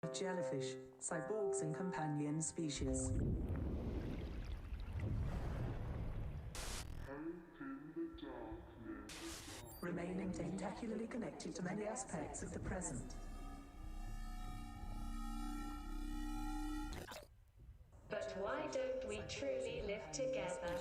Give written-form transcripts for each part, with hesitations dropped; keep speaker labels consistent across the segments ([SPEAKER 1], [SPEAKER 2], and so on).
[SPEAKER 1] jellyfish, cyborgs and companion species. Remaining tentacularly connected to many aspects of the present.
[SPEAKER 2] But why don't we truly live together?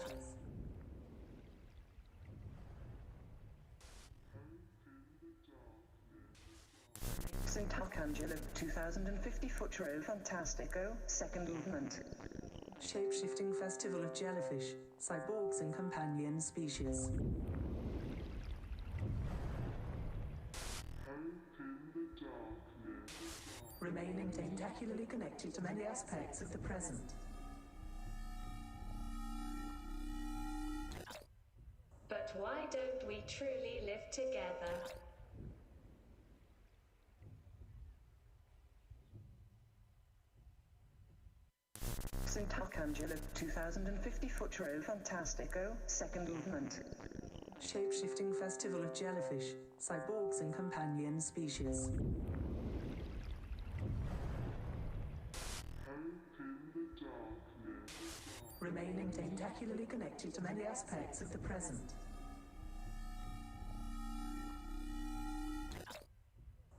[SPEAKER 3] Santarcangelo 2050 Futuro Fantastico, second movement.
[SPEAKER 1] Shape-shifting festival of jellyfish, cyborgs and companion species. Remaining tentacularly connected to many aspects of the present.
[SPEAKER 2] But why don't we truly live together?
[SPEAKER 3] Santarcangelo 2050 Futuro Fantastico, second movement.
[SPEAKER 1] Shape-shifting festival of jellyfish, cyborgs and companion species. Remaining tentacularly connected to many aspects of the present.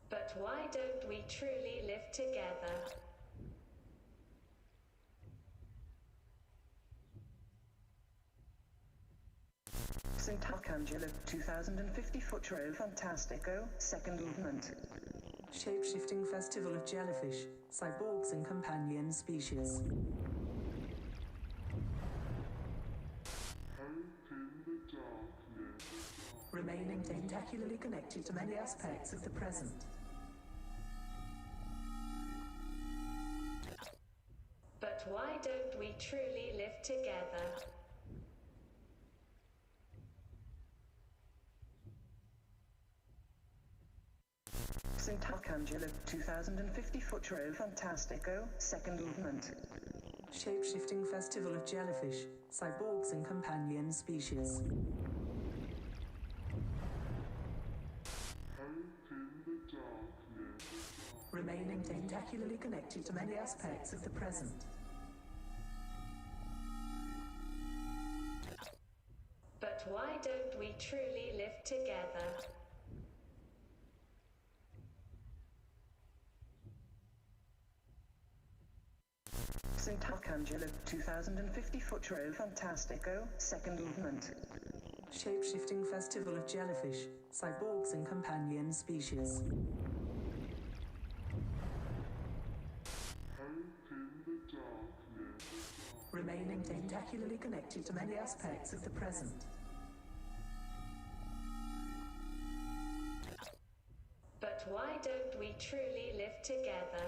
[SPEAKER 2] But why don't we truly live together?
[SPEAKER 3] Santarcangelo 2050 Futuro Fantastico, second movement.
[SPEAKER 1] Shape-shifting festival of jellyfish, cyborgs and companion species. Remaining tentacularly connected to many aspects of the present.
[SPEAKER 2] But why don't we truly live together?
[SPEAKER 3] Santarcangelo 2050 Futuro Fantastico, second movement.
[SPEAKER 1] Shape-shifting festival of jellyfish, cyborgs and companion species. Remaining tentacularly connected to many aspects of the present.
[SPEAKER 2] But why don't we truly live together?
[SPEAKER 3] Santarcangelo 2050 Futuro Fantastico, second movement.
[SPEAKER 1] Shape-shifting festival of jellyfish, cyborgs and companion species. Remaining tentacularly connected to many aspects of the present.
[SPEAKER 2] But why don't we truly live together?
[SPEAKER 3] Santarcangelo 2050 Futuro Fantastico, second movement.
[SPEAKER 1] Shape-shifting festival of jellyfish, cyborgs and companion species. Remaining tentacularly connected to many aspects of the present.
[SPEAKER 2] But why don't we truly live together?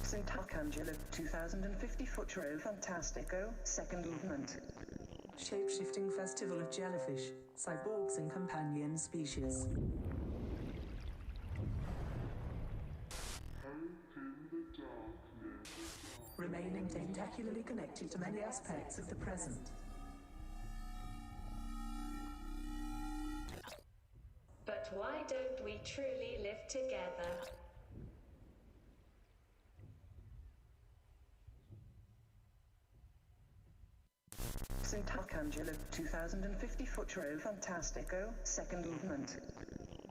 [SPEAKER 2] Santarcangelo 2050 Futuro Fantastico, second movement. Shape-shifting festival of jellyfish, cyborgs and companion species. Remaining tentacularly connected to many aspects of the present. But why don't we truly live together?
[SPEAKER 1] Remaining tentacularly connected to many aspects of the present.
[SPEAKER 3] Santarcangelo 2050 Futuro Fantastico, second movement.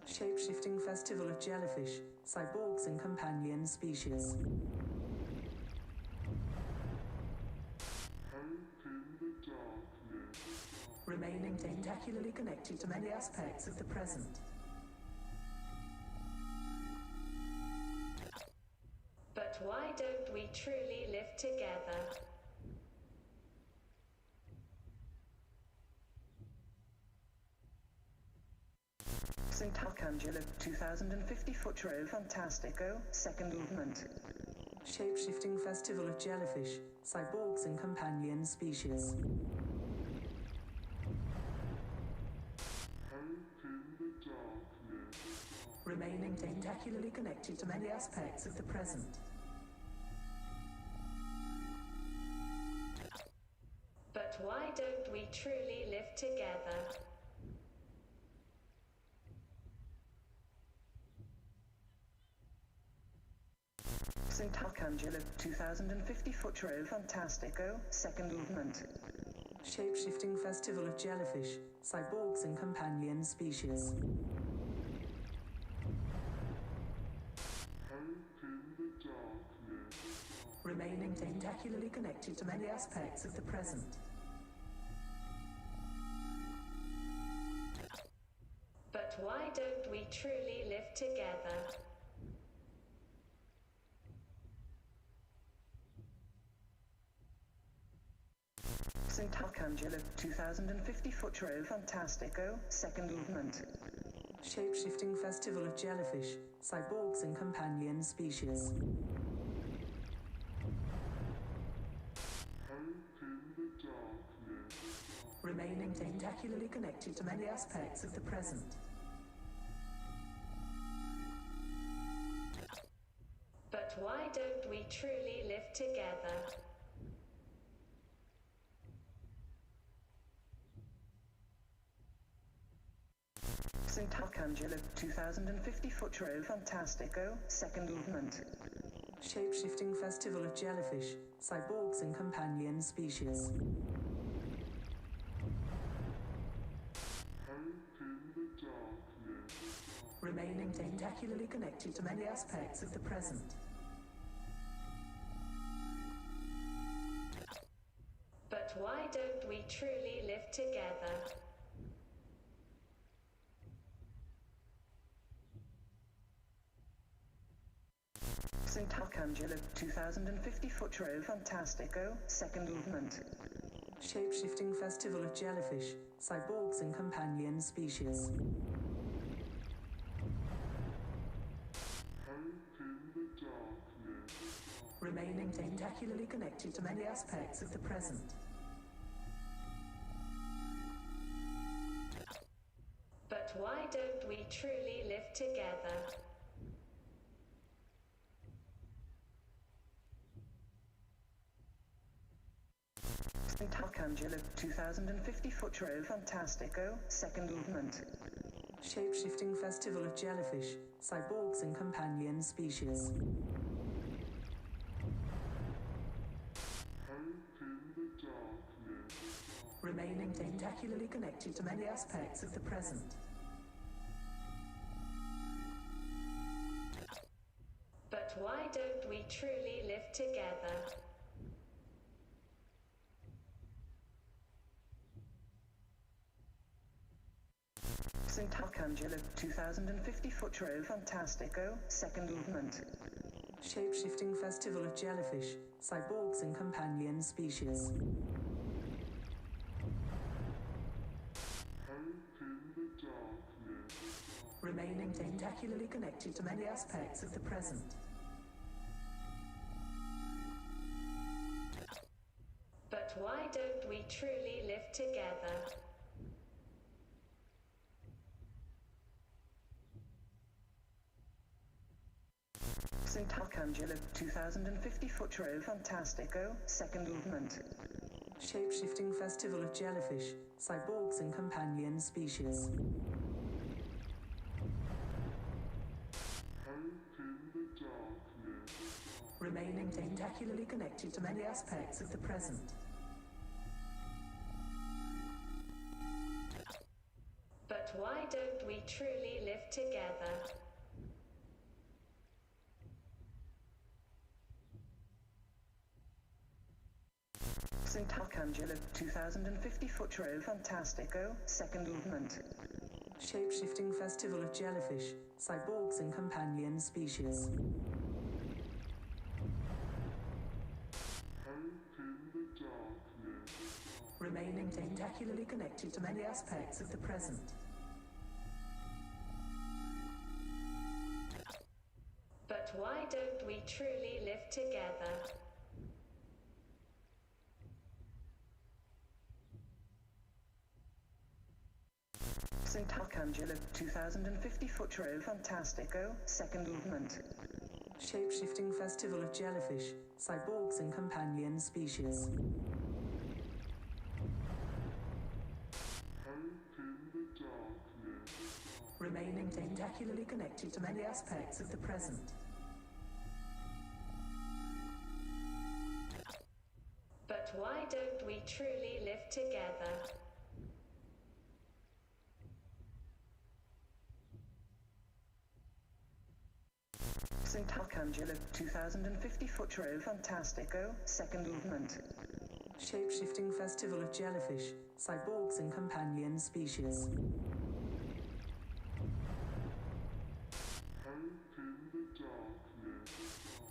[SPEAKER 1] Shape-shifting festival of jellyfish, cyborgs and companion species. Remaining tentacularly connected to many aspects of the present.
[SPEAKER 2] But why don't we truly live together? Santarcangelo 2050 Futuro Fantastico, second movement. Shape-shifting festival of jellyfish, cyborgs and companion species. Remaining tentacularly connected to many aspects of the present. But why don't we truly live together? But why don't we truly live together?
[SPEAKER 3] Santarcangelo 2050 Futuro Fantastico, second movement.
[SPEAKER 1] Shape-shifting festival of jellyfish, cyborgs and companion species. Remaining tentacularly connected to many aspects of the present.
[SPEAKER 2] But why don't we truly live together?
[SPEAKER 3] Santarcangelo 2050 Futuro Fantastico, second movement.
[SPEAKER 1] Shape-shifting festival of jellyfish, cyborgs and companion species. Remaining tentacularly connected to many aspects of the present.
[SPEAKER 2] But why don't we truly live together?
[SPEAKER 3] Santarcangelo 2050 Futuro Fantastico, second movement.
[SPEAKER 1] Shape-shifting festival of jellyfish, cyborgs and companion species. Remaining tentacularly connected to many aspects of the present.
[SPEAKER 2] But why don't we truly live together?
[SPEAKER 3] Santarcangelo 2050 Futuro Fantastico, second movement.
[SPEAKER 1] Shape-shifting festival of jellyfish, cyborgs and companion species. Remaining tentacularly connected to many aspects of the present.
[SPEAKER 2] But why don't we truly live together?
[SPEAKER 3] Santarcangelo 2050 Futuro Fantastico, second movement.
[SPEAKER 1] Shape-shifting festival of jellyfish, cyborgs and companion species. Remaining tentacularly connected to many aspects of the present.
[SPEAKER 2] But why don't we truly live together?
[SPEAKER 3] Santarcangelo 2050 Futuro Fantastico, second movement.
[SPEAKER 1] Shape-shifting festival of jellyfish, cyborgs and companion species. Remaining tentacularly connected to many aspects of the present.
[SPEAKER 2] But why don't we truly live together?
[SPEAKER 3] Santarcangelo 2050 Futuro Fantastico, second movement.
[SPEAKER 1] Shape-shifting festival of jellyfish, cyborgs and companion species. Remaining tentacularly connected to many aspects of the present.
[SPEAKER 2] But why don't we truly live together?
[SPEAKER 3] Santarcangelo 2050 Futuro Fantastico, second movement.
[SPEAKER 1] Shape-shifting festival of jellyfish, cyborgs and companion species. Remaining tentacularly connected to many aspects of the present.
[SPEAKER 2] But why don't we truly live together?
[SPEAKER 3] Santarcangelo 2050 Futuro Fantastico, second movement.
[SPEAKER 1] Shape-shifting festival of jellyfish, cyborgs and companion species. Remaining tentacularly connected to many aspects of the present.
[SPEAKER 2] But why don't we truly live together?
[SPEAKER 3] Santarcangelo 2050 Futuro Fantastico, second movement.
[SPEAKER 1] Shape-shifting festival of jellyfish, cyborgs and companion species. Remaining tentacularly connected to many aspects of the present.
[SPEAKER 2] why don't we truly live together?
[SPEAKER 3] Santarcangelo, 2050 Futuro Fantastico, second movement.
[SPEAKER 1] Shape-shifting festival of jellyfish, cyborgs and companion species.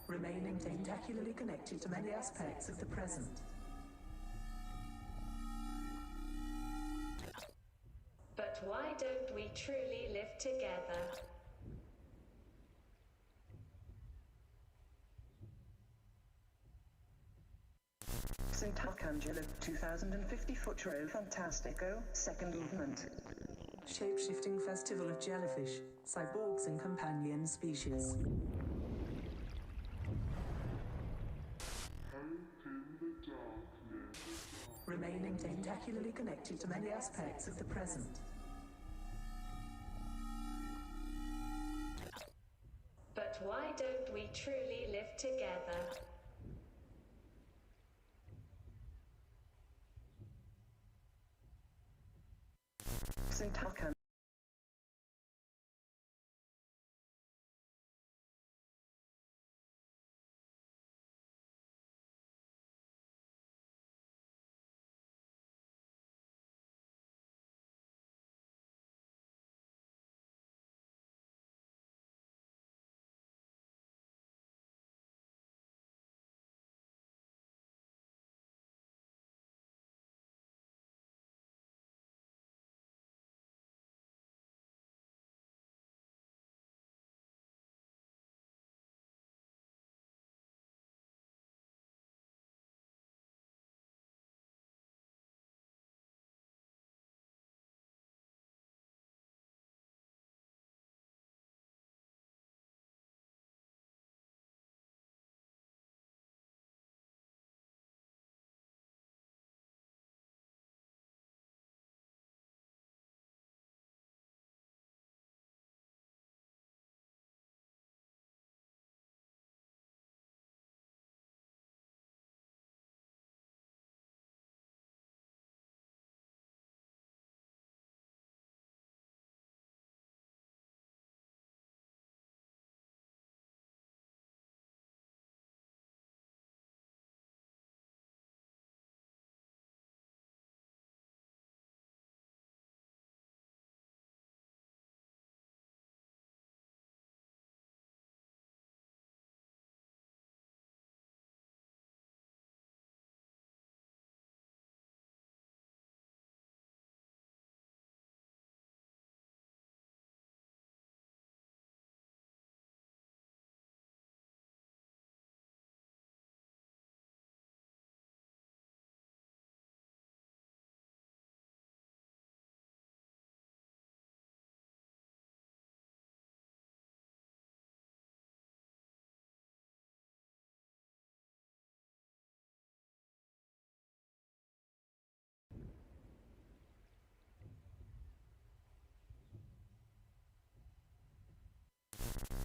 [SPEAKER 1] Remaining tentacularly connected to many aspects of the present.
[SPEAKER 2] But why don't we truly live together?
[SPEAKER 3] Santarcangelo, 2050 Futuro Fantastico, second movement.
[SPEAKER 1] Shape-shifting festival of jellyfish, cyborgs and companion species. Remaining tentacularly connected to many aspects of the present.
[SPEAKER 2] But why don't we truly live together?
[SPEAKER 3] Santarcangelo.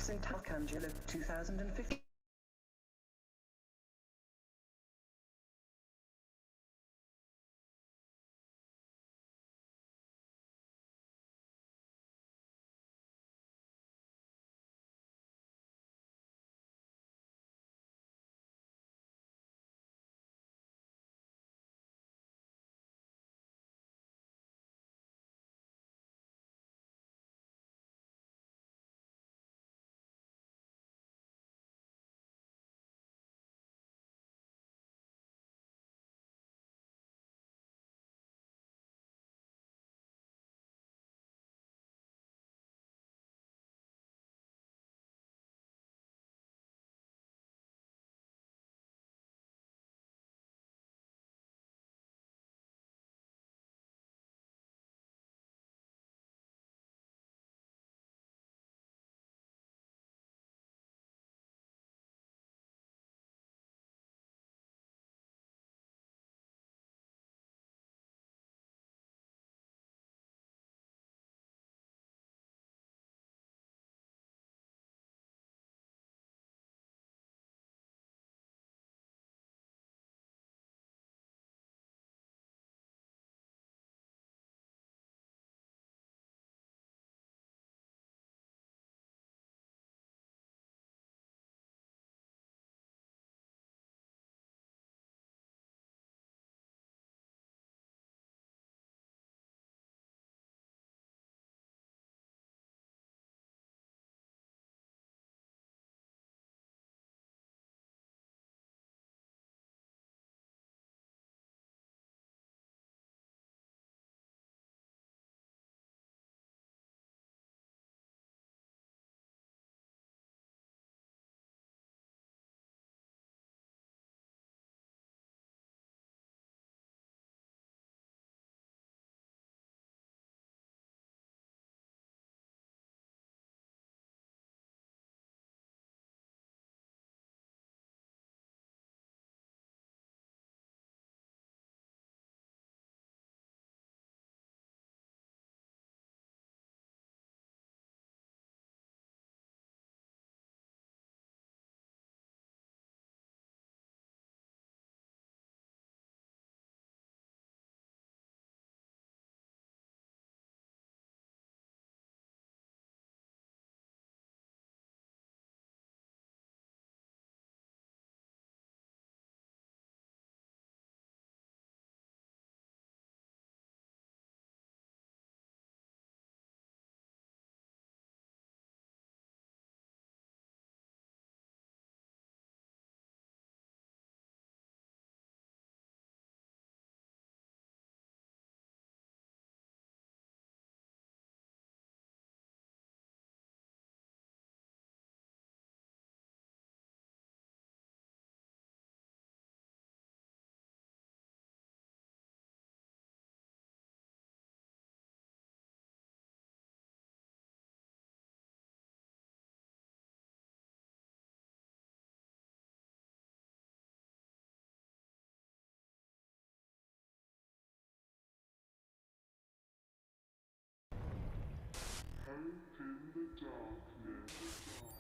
[SPEAKER 3] Santarcangelo, 2050.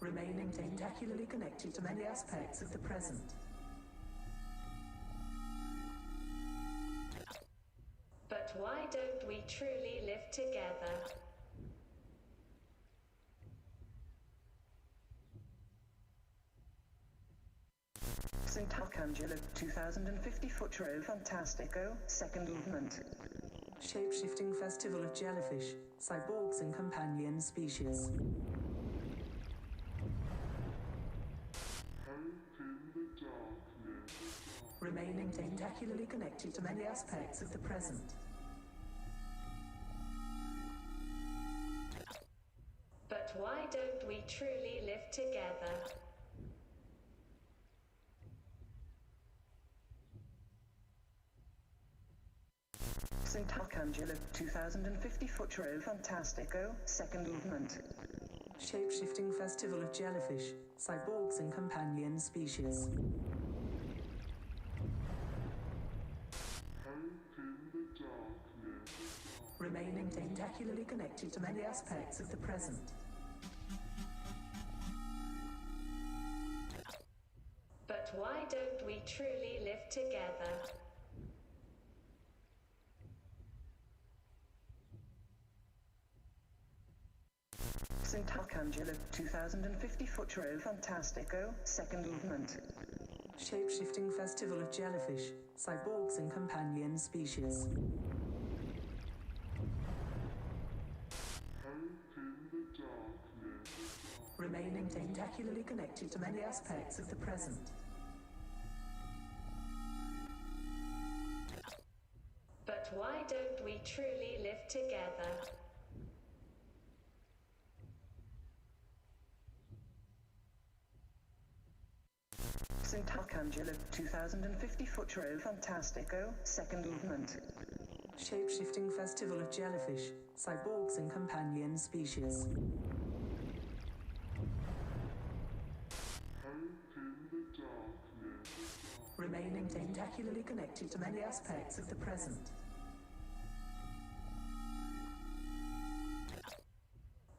[SPEAKER 1] Remaining tentacularly connected to many aspects of the present.
[SPEAKER 2] But why don't we truly live together?
[SPEAKER 3] Santarcangelo, 2050 Futuro Fantastico, second movement.
[SPEAKER 1] Shape-shifting festival of jellyfish, cyborgs and companion species. Remaining tentacularly connected to many aspects of the present.
[SPEAKER 2] But why don't we truly live together?
[SPEAKER 3] Santarcangelo, 2050 Futuro Fantastico, second movement.
[SPEAKER 1] Shape-shifting festival of jellyfish, cyborgs and companion species. Remaining tentacularly connected to many aspects of the present.
[SPEAKER 2] But why don't we truly live together?
[SPEAKER 3] Santarcangelo, 2050 Futuro Fantastico, second movement.
[SPEAKER 1] Shape-shifting festival of jellyfish, cyborgs and companion species. Remaining tentacularly connected to many aspects of the present.
[SPEAKER 2] But why don't we truly live together?
[SPEAKER 3] Santarcangelo, 2050 Futuro Fantastico, second movement.
[SPEAKER 1] Shape-shifting festival of jellyfish, cyborgs and companion species. Remaining tentacularly connected to many aspects of the present.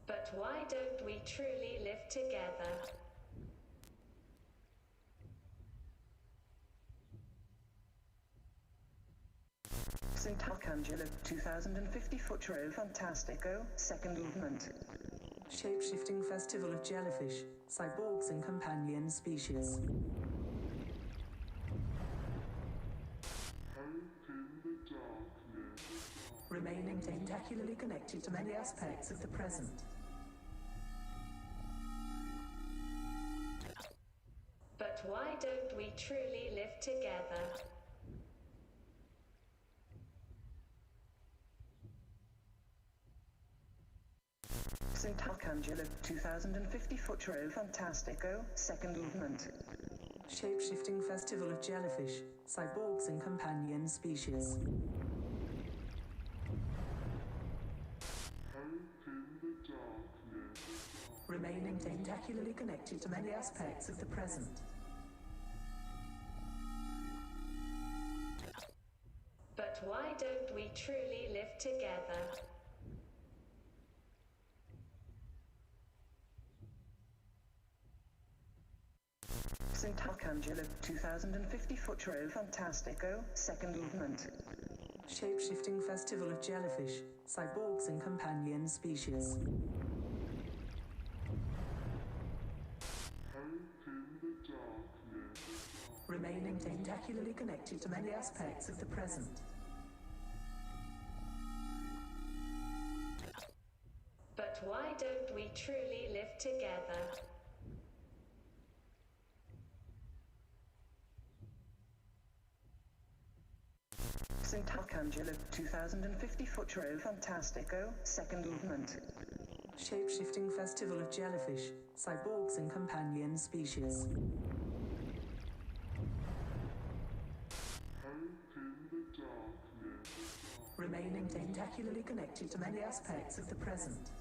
[SPEAKER 2] But why don't we truly live together?
[SPEAKER 3] Santarcangelo, 2050 Futuro Fantastico, second movement.
[SPEAKER 1] Shape-shifting festival of jellyfish, cyborgs and companion species. Remaining tentacularly connected to many aspects of the present.
[SPEAKER 2] But why don't we truly live together?
[SPEAKER 3] Santarcangelo, 2050 Futuro Fantastico, second movement.
[SPEAKER 1] Shape-shifting festival of jellyfish, cyborgs and companion species. Remaining tentacularly connected to many aspects of the present.
[SPEAKER 2] But why don't we truly live together?
[SPEAKER 3] Santarcangelo, 2050 Futuro Fantastico, second movement.
[SPEAKER 1] Shape-shifting festival of jellyfish, cyborgs and companion species. Remaining tentacularly connected to many aspects of the present.
[SPEAKER 2] But why don't we truly live together?
[SPEAKER 3] Santarcangelo, 2050 Futuro Fantastico, second movement.
[SPEAKER 1] Shape-shifting festival of jellyfish, cyborgs and companion species. Remaining tentacularly connected to many aspects of the present.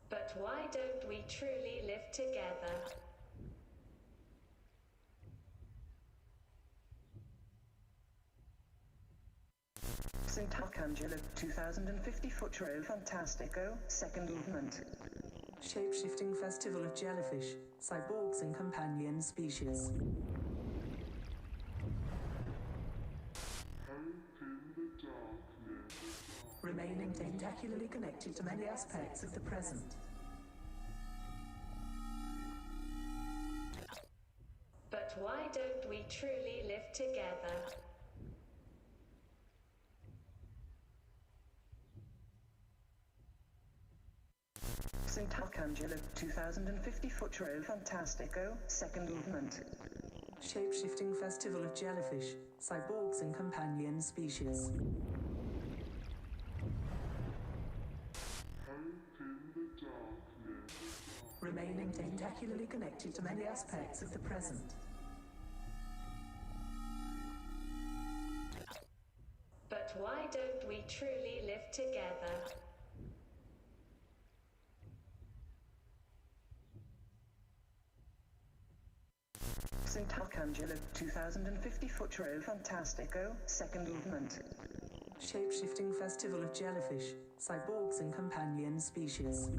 [SPEAKER 2] But why don't we truly live together?
[SPEAKER 3] Santarcangelo, 2050 Futuro Fantastico, second movement.
[SPEAKER 1] Shape-shifting festival of jellyfish, cyborgs and companion species. Remaining tentacularly connected to many aspects of the present.
[SPEAKER 2] But why don't we truly live together?
[SPEAKER 3] Santarcangelo, 2050 Futuro Fantastico, second movement.
[SPEAKER 1] Shape-shifting festival of jellyfish, cyborgs and companion species. Remaining tentacularly connected to many aspects of the present.
[SPEAKER 2] But why don't we truly live together?
[SPEAKER 3] Santarcangelo, 2050 Futuro Fantastico, second movement.
[SPEAKER 1] Shape-shifting festival of jellyfish, cyborgs and companion species.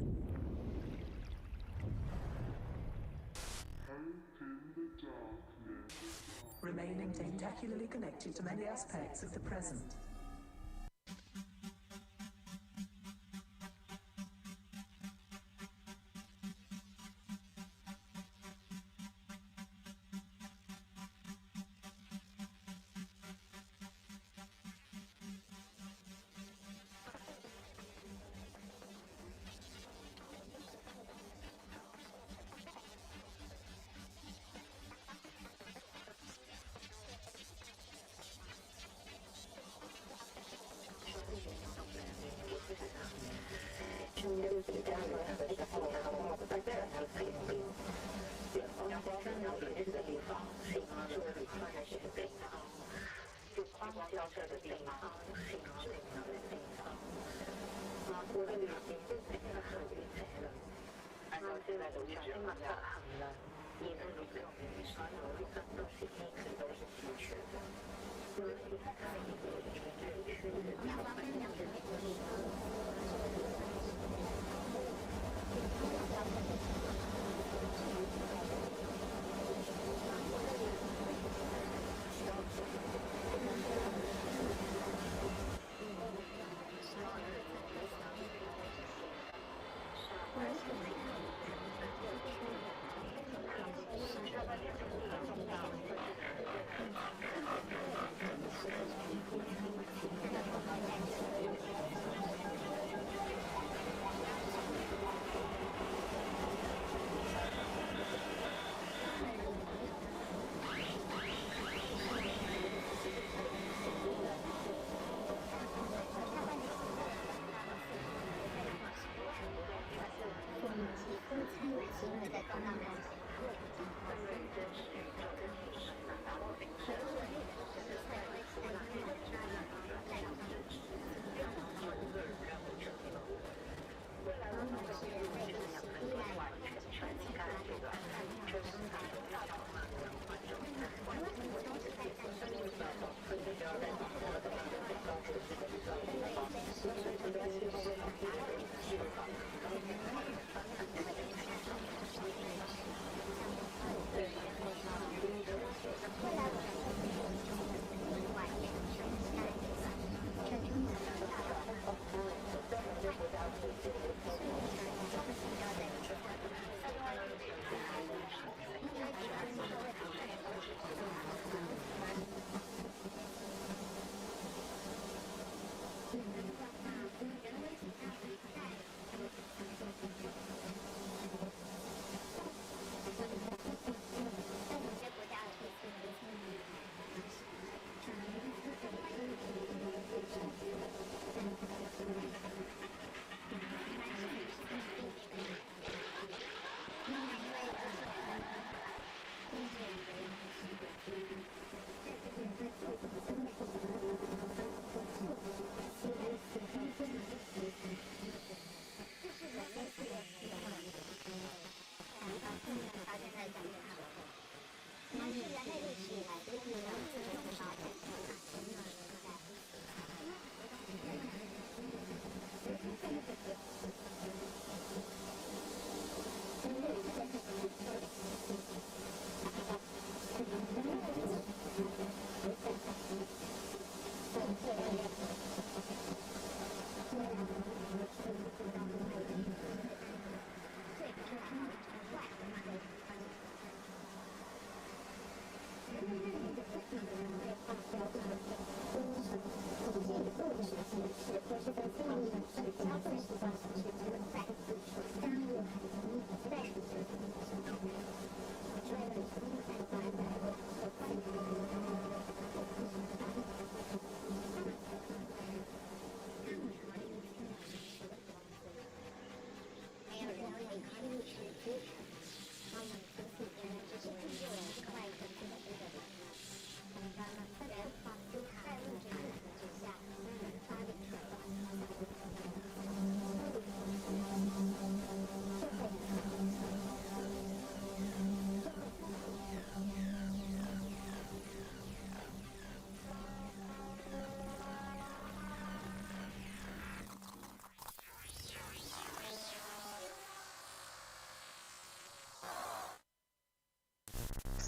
[SPEAKER 1] Remaining tentacularly connected to many aspects of the present.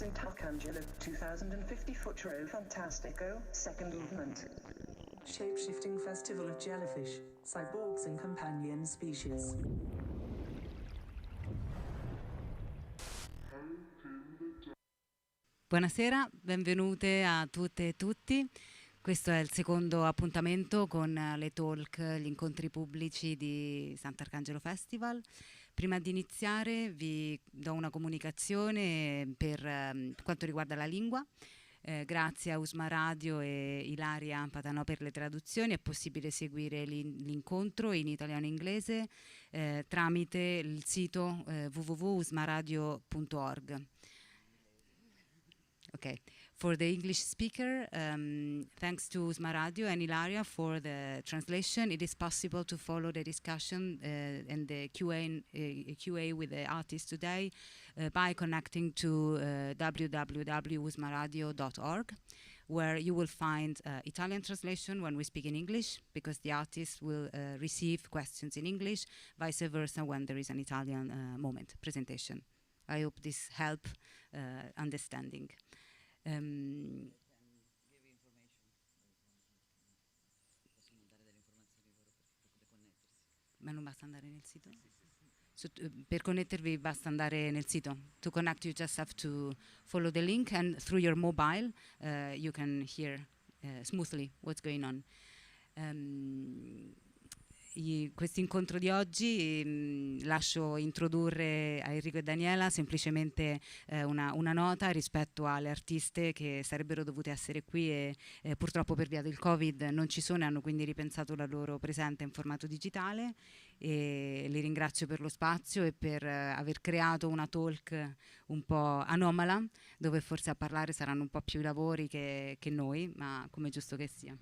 [SPEAKER 3] Santarcangelo, 2050 Futuro Fantastico, second movement.
[SPEAKER 1] Shape-shifting festival of jellyfish, cyborgs and companion species.
[SPEAKER 4] Buonasera, benvenute a tutte e tutti. Questo è il secondo appuntamento con le talk, gli incontri pubblici di Santarcangelo Festival. Prima di iniziare vi do una comunicazione per quanto riguarda la lingua. Grazie a Usma Radio e Ilaria Patanò per le traduzioni è possibile seguire l'incontro in italiano e inglese tramite il sito www.usmaradio.org. Okay. For the English speaker, thanks to Usma Radio and Ilaria for the translation, it is possible to follow the discussion and the QA with the artists today by connecting to www.usmaradio.org, where you will find Italian translation when we speak in English, because the artists will receive questions in English, vice versa when there is an Italian presentation. I hope this help understanding. Ma non basta andare nel sito? Per connettervi basta andare nel sito. To connect you just have to follow the link, and through your mobile you can hear smoothly what's going on. Questo incontro di oggi lascio introdurre a Enrico e Daniela semplicemente una nota rispetto alle artiste che sarebbero dovute essere qui e purtroppo per via del Covid non ci sono e hanno quindi ripensato la loro presenza in formato digitale, e li ringrazio per lo spazio e per aver creato una talk un po' anomala, dove forse a parlare saranno un po' più i lavori che noi, ma come è giusto che sia.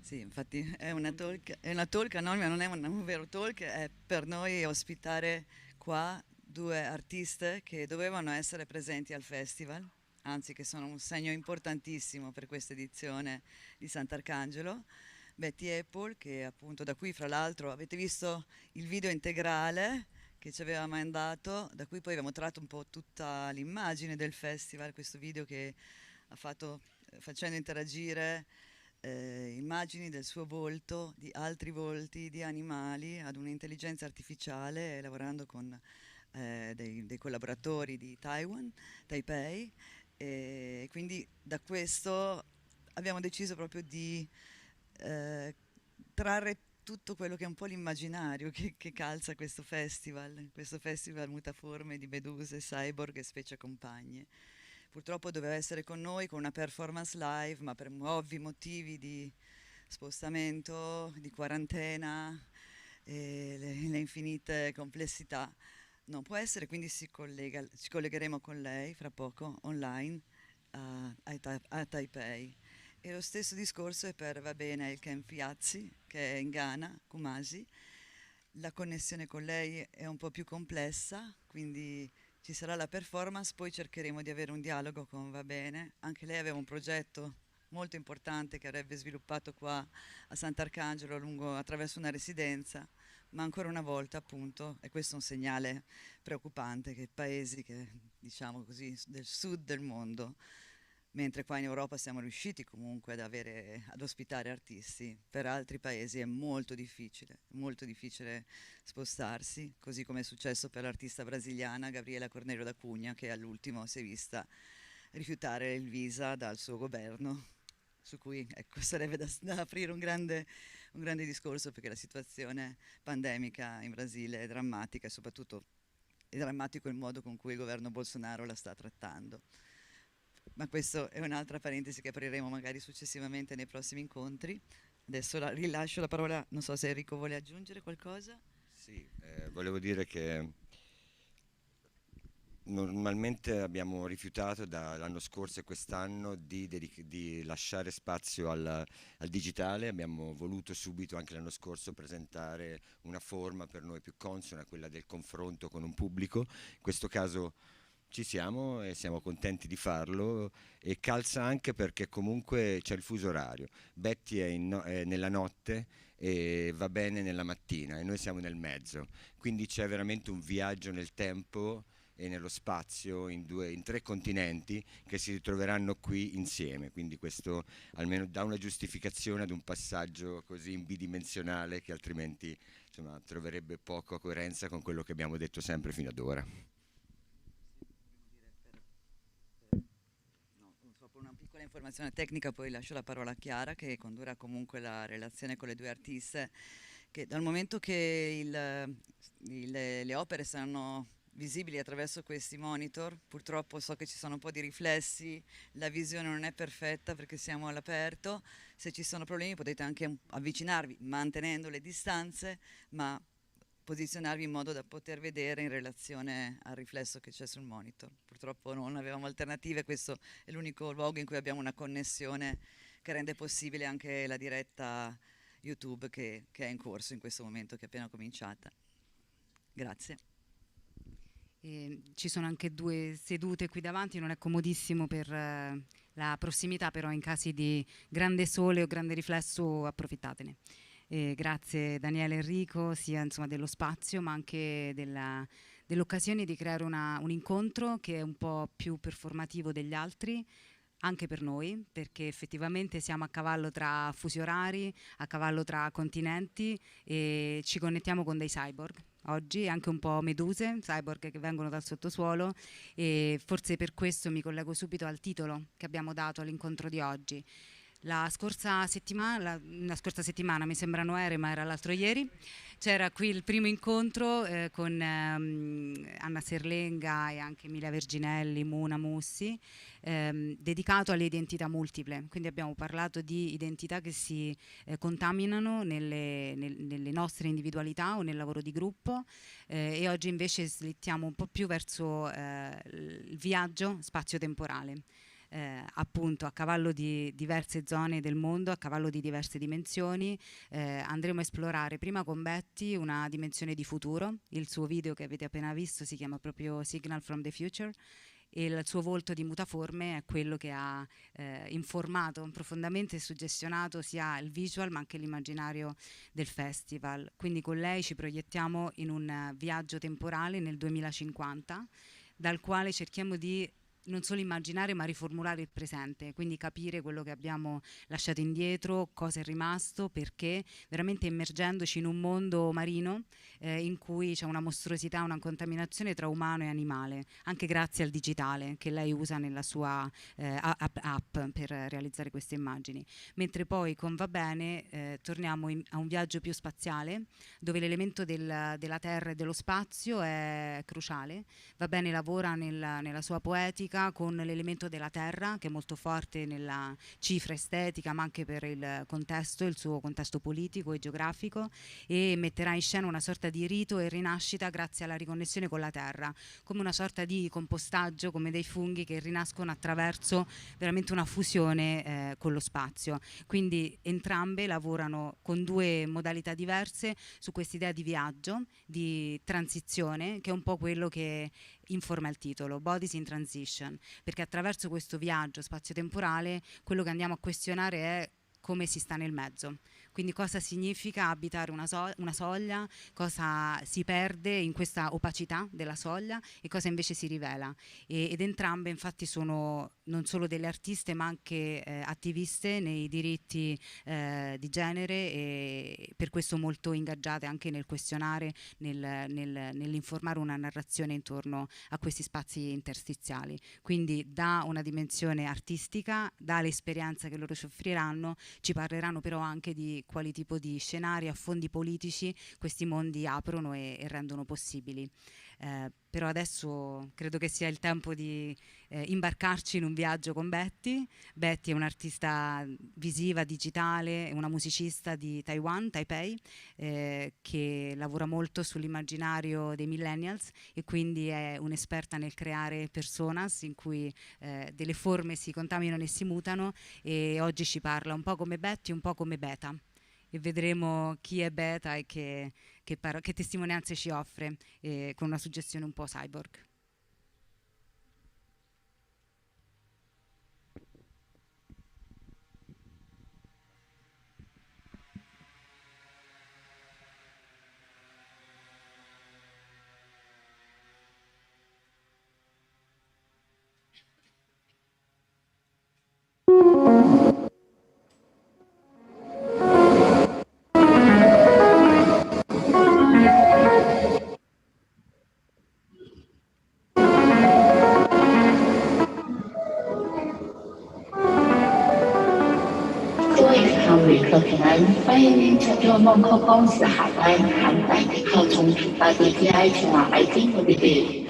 [SPEAKER 5] Sì, infatti è una talk anonima, non è un vero talk, è per noi ospitare qua due artiste che dovevano essere presenti al festival, anzi che sono un segno importantissimo per questa edizione di Santarcangelo. Betty Apple, che appunto da qui fra l'altro avete visto il video integrale che ci aveva mandato, da cui poi abbiamo tratto un po' tutta l'immagine del festival, questo video che ha fatto facendo interagire immagini del suo volto, di altri volti, di animali, ad un'intelligenza artificiale, lavorando con dei collaboratori di Taiwan, Taipei, e quindi da questo abbiamo deciso proprio di trarre tutto quello che è un po' l'immaginario che calza questo festival mutaforme di meduse, cyborg e specie, compagne. Purtroppo doveva essere con noi con una performance live, ma per ovvi motivi di spostamento, di quarantena e le infinite complessità non può essere, quindi ci collegheremo con lei fra poco online a Taipei. E lo stesso discorso è per Va-Bene Elikem Fiatsi, che è in Ghana, Kumasi. La connessione con lei è un po' più complessa, quindi ci sarà la performance, poi cercheremo di avere un dialogo con Va-Bene. Anche lei aveva un progetto molto importante che avrebbe sviluppato qua a Santarcangelo attraverso una residenza, ma ancora una volta appunto, e questo è un segnale preoccupante, che paesi che diciamo così del sud del mondo, mentre qua in Europa siamo riusciti comunque ad ospitare artisti, per altri paesi è molto difficile spostarsi, così come è successo per l'artista brasiliana Gabriela Corneiro da Cunha, che all'ultimo si è vista rifiutare il visa dal suo governo su cui ecco, sarebbe da aprire un grande discorso, perché la situazione pandemica in Brasile è drammatica, e soprattutto è drammatico il modo con cui il governo Bolsonaro la sta trattando. Ma questo è un'altra parentesi che apriremo magari successivamente nei prossimi incontri. Adesso rilascio la parola, non so se Enrico vuole aggiungere qualcosa.
[SPEAKER 6] Sì, volevo dire che normalmente abbiamo rifiutato dall'anno scorso e quest'anno di lasciare spazio al digitale. Abbiamo voluto subito anche l'anno scorso presentare una forma per noi più consona, quella del confronto con un pubblico. In questo caso ci siamo e siamo contenti di farlo, e calza anche perché comunque c'è il fuso orario. Betty è nella notte e Va-Bene nella mattina e noi siamo nel mezzo, quindi c'è veramente un viaggio nel tempo e nello spazio in 3 continenti che si ritroveranno qui insieme, quindi questo almeno dà una giustificazione ad un passaggio così bidimensionale che altrimenti insomma, troverebbe poca coerenza con quello che abbiamo detto sempre fino ad ora.
[SPEAKER 5] Per una piccola informazione tecnica poi lascio la parola a Chiara, che condurrà comunque la relazione con le 2 artiste, che dal momento che le opere saranno visibili attraverso questi monitor, purtroppo so che ci sono un po' di riflessi, la visione non è perfetta perché siamo all'aperto. Se ci sono problemi potete anche avvicinarvi mantenendo le distanze, ma posizionarvi in modo da poter vedere in relazione al riflesso che c'è sul monitor. Purtroppo non avevamo alternative, questo è l'unico luogo in cui abbiamo una connessione che rende possibile anche la diretta YouTube che è in corso in questo momento, che è appena cominciata. Grazie.
[SPEAKER 4] Ci sono anche 2 sedute qui davanti, non è comodissimo per la prossimità, però in casi di grande sole o grande riflesso approfittatene. Grazie Daniele e Enrico, sia insomma dello spazio ma anche dell'occasione di creare un incontro che è un po' più performativo degli altri, anche per noi, perché effettivamente siamo a cavallo tra fusi orari, a cavallo tra continenti, e ci connettiamo con dei cyborg oggi, anche un po' meduse, cyborg che vengono dal sottosuolo, e forse per questo mi collego subito al titolo che abbiamo dato all'incontro di oggi. La scorsa settimana, mi sembra non era, ma era l'altro ieri, c'era qui il primo incontro con Anna Serlenga e anche Emilia Verginelli, Muna Mussi, dedicato alle identità multiple. Quindi abbiamo parlato di identità che si contaminano nelle nostre individualità o nel lavoro di gruppo, e oggi invece slittiamo un po' più verso il viaggio spazio-temporale. Appunto a cavallo di diverse zone del mondo, a cavallo di diverse dimensioni, andremo a esplorare prima con Betty una dimensione di futuro. Il suo video che avete appena visto si chiama proprio Signal from the Future, e il suo volto di mutaforme è quello che ha informato profondamente e suggestionato sia il visual ma anche l'immaginario del festival. Quindi con lei ci proiettiamo in un viaggio temporale nel 2050, dal quale cerchiamo di non solo immaginare ma riformulare il presente, quindi capire quello che abbiamo lasciato indietro, cosa è rimasto, perché, veramente immergendoci in un mondo marino in cui c'è una mostruosità, una contaminazione tra umano e animale, anche grazie al digitale che lei usa nella sua app per realizzare queste immagini. Mentre poi con Va-Bene torniamo a un viaggio più spaziale, dove l'elemento della terra e dello spazio è cruciale. Va-Bene lavora nella sua poetica con l'elemento della terra, che è molto forte nella cifra estetica ma anche per il contesto, il suo contesto politico e geografico, e metterà in scena una sorta di rito e rinascita grazie alla riconnessione con la terra, come una sorta di compostaggio, come dei funghi che rinascono attraverso veramente una fusione con lo spazio. Quindi entrambe lavorano con 2 modalità diverse su quest'idea di viaggio, di transizione, che è un po' quello che informa il titolo, Bodies in Transition, perché attraverso questo viaggio spazio-temporale quello che andiamo a questionare è come si sta nel mezzo, Quindi cosa significa abitare una soglia, cosa si perde in questa opacità della soglia e cosa invece si rivela. Ed entrambe infatti sono non solo delle artiste ma anche attiviste nei diritti di genere, e per questo molto ingaggiate anche nel questionare, nell'informare una narrazione intorno a questi spazi interstiziali. Quindi da una dimensione artistica, dall'esperienza che loro ci offriranno, ci parleranno però anche di quali tipo di scenari, affondi politici questi mondi aprono e rendono possibili. Però adesso credo che sia il tempo di imbarcarci in un viaggio con Betty. Betty è un'artista visiva, digitale, una musicista di Taiwan, Taipei, che lavora molto sull'immaginario dei millennials e quindi è un'esperta nel creare personas in cui delle forme si contaminano e si mutano, e oggi ci parla un po' come Betty, un po' come Beta. E vedremo chi è Beta e che testimonianze ci offre, con una suggestione un po' cyborg.
[SPEAKER 7] 客平安，欢迎您乘坐梦空公司海湾航班1号从出发地 TI 前往 IT 目的地。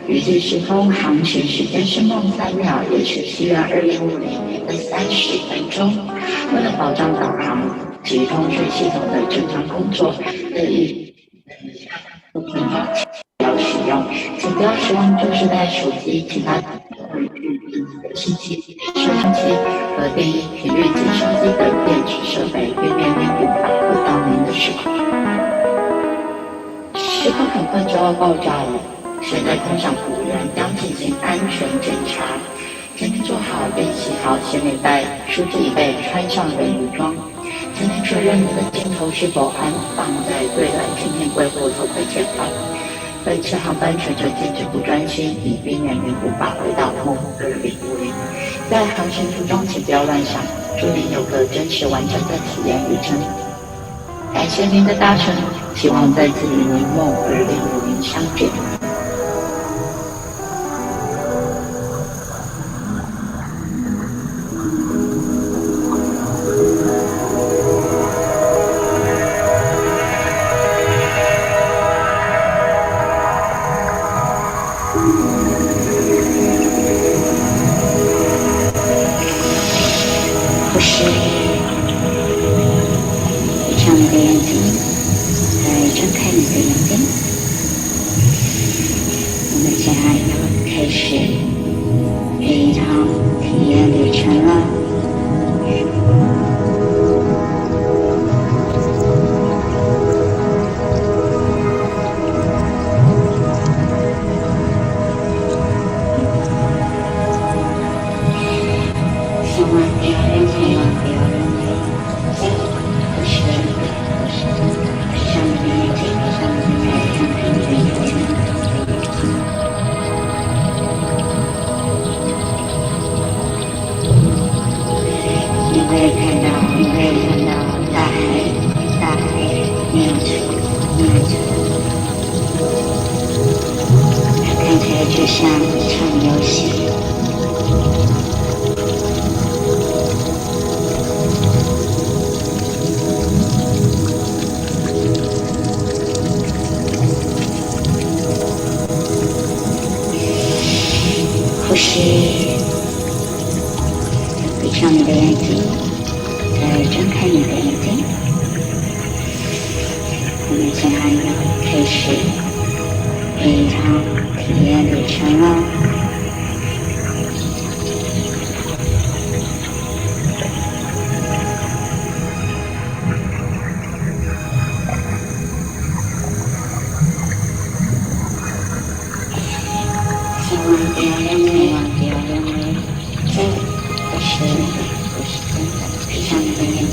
[SPEAKER 7] 预计时空航行时间是梦3秒，也是西元2050年的30分钟。为了保障导航及通讯系统的正常工作，特意要使用，请不要使用旧时代手机、其他信息摄像机和电音频率接收机等电子设备，以免您无法回到您的时空。时空很快就要爆炸了，现在空上服务员将进行安全检查，请您做好、练习好行李袋，梳子椅背，穿上人物装。请您确认您的镜头是否安放在对蓝镜片柜或头盔前方。本次航班全程禁止不专心，以避免您无法回到梦2050。在航行途中，请不要乱想，祝您有个真实完整的体验旅程。感谢您的搭乘，希望再次与您梦2050相见。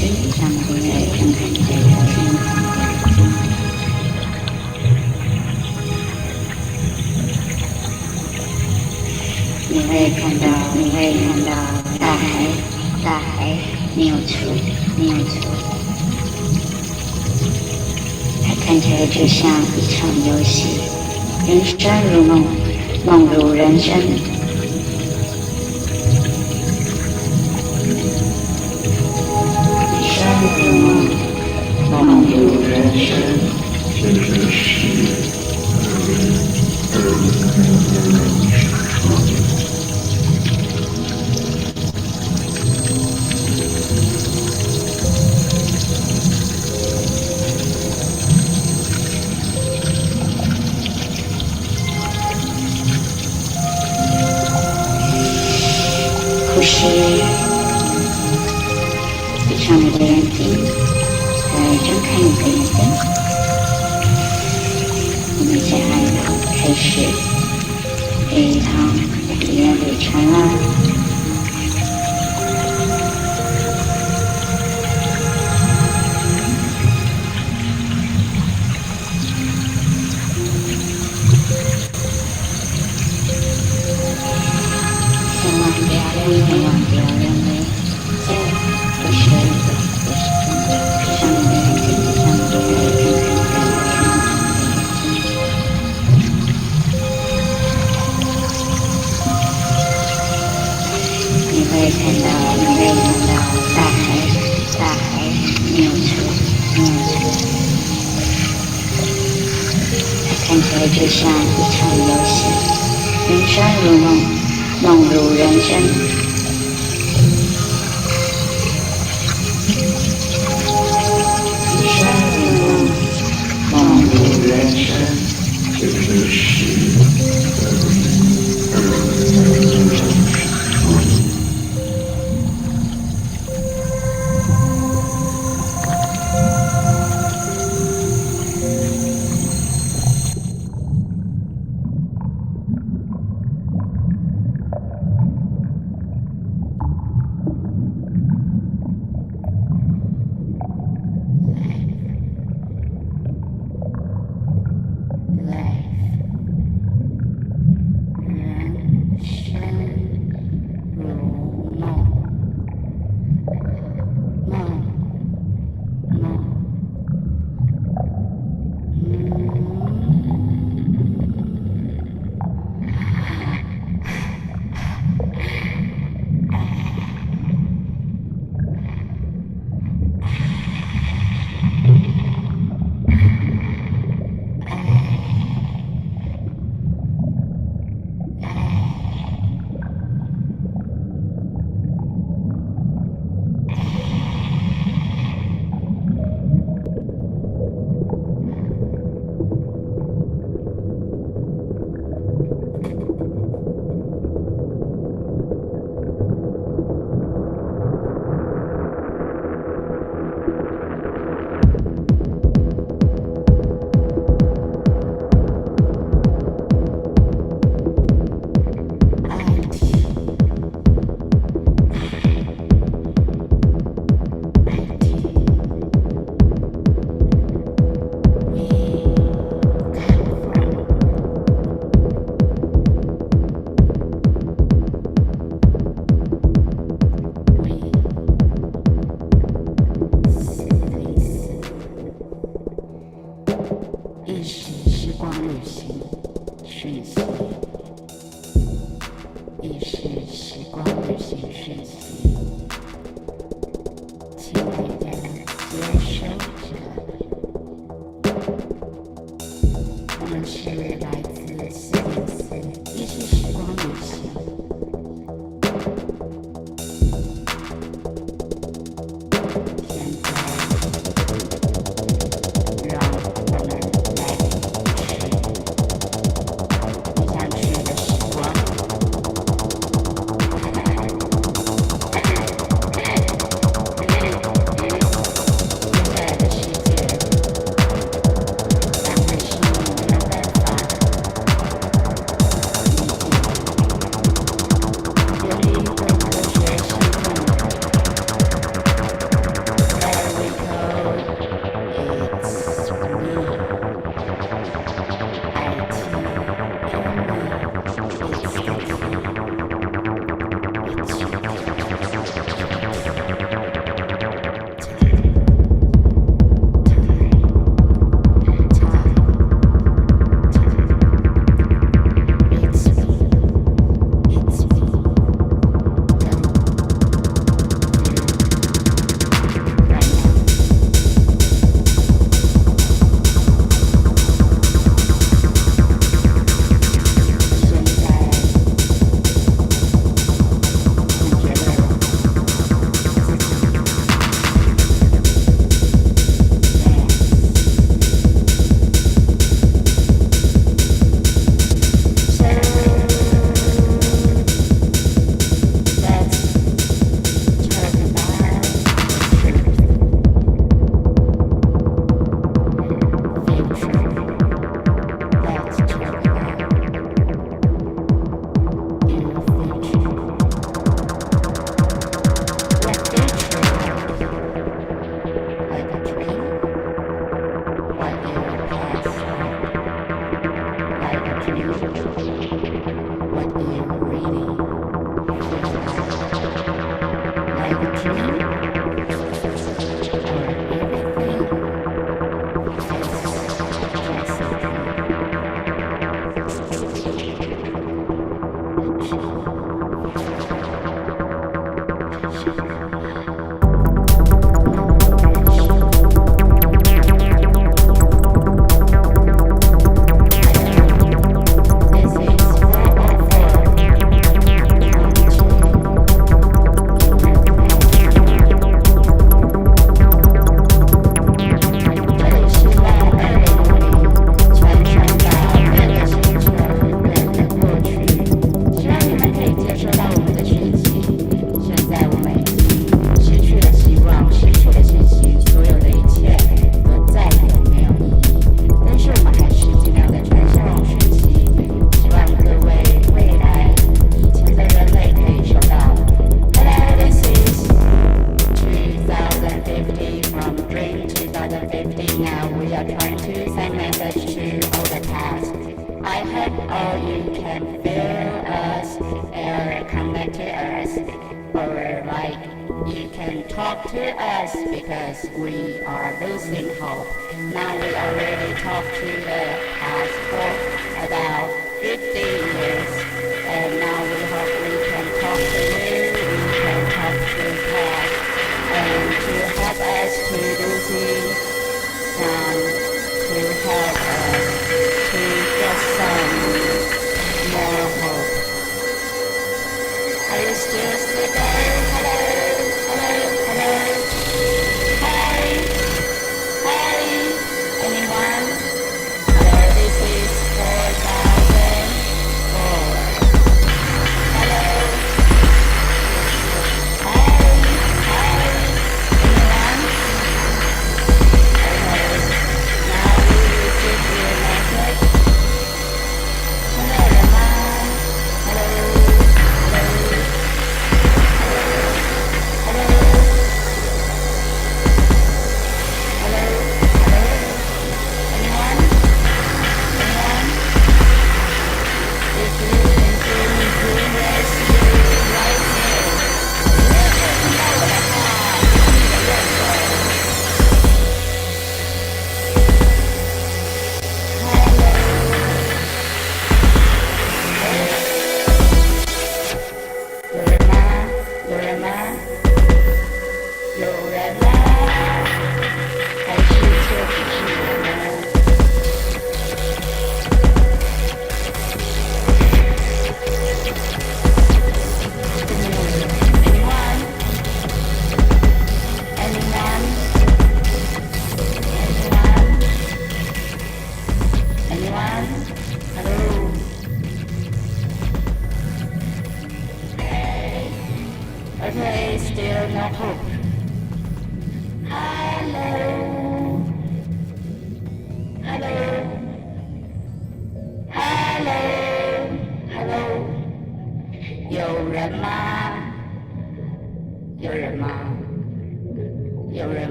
[SPEAKER 7] 地上的人正看着天空。你会看到大海没有错。它看起来就像一场游戏，人生如梦，梦如人生。人生如梦，梦如人生。这就是呼吸，闭上你的眼睛，再睁开你的眼睛。我们现在开始这一趟体验旅程了。千万不要认为这不是真的。闭上你的眼睛，闭上你的眼睛，你会看到大海没有错。它看起来就像一场游戏，人生如梦，梦如人生。人生如梦，梦如人生。这就是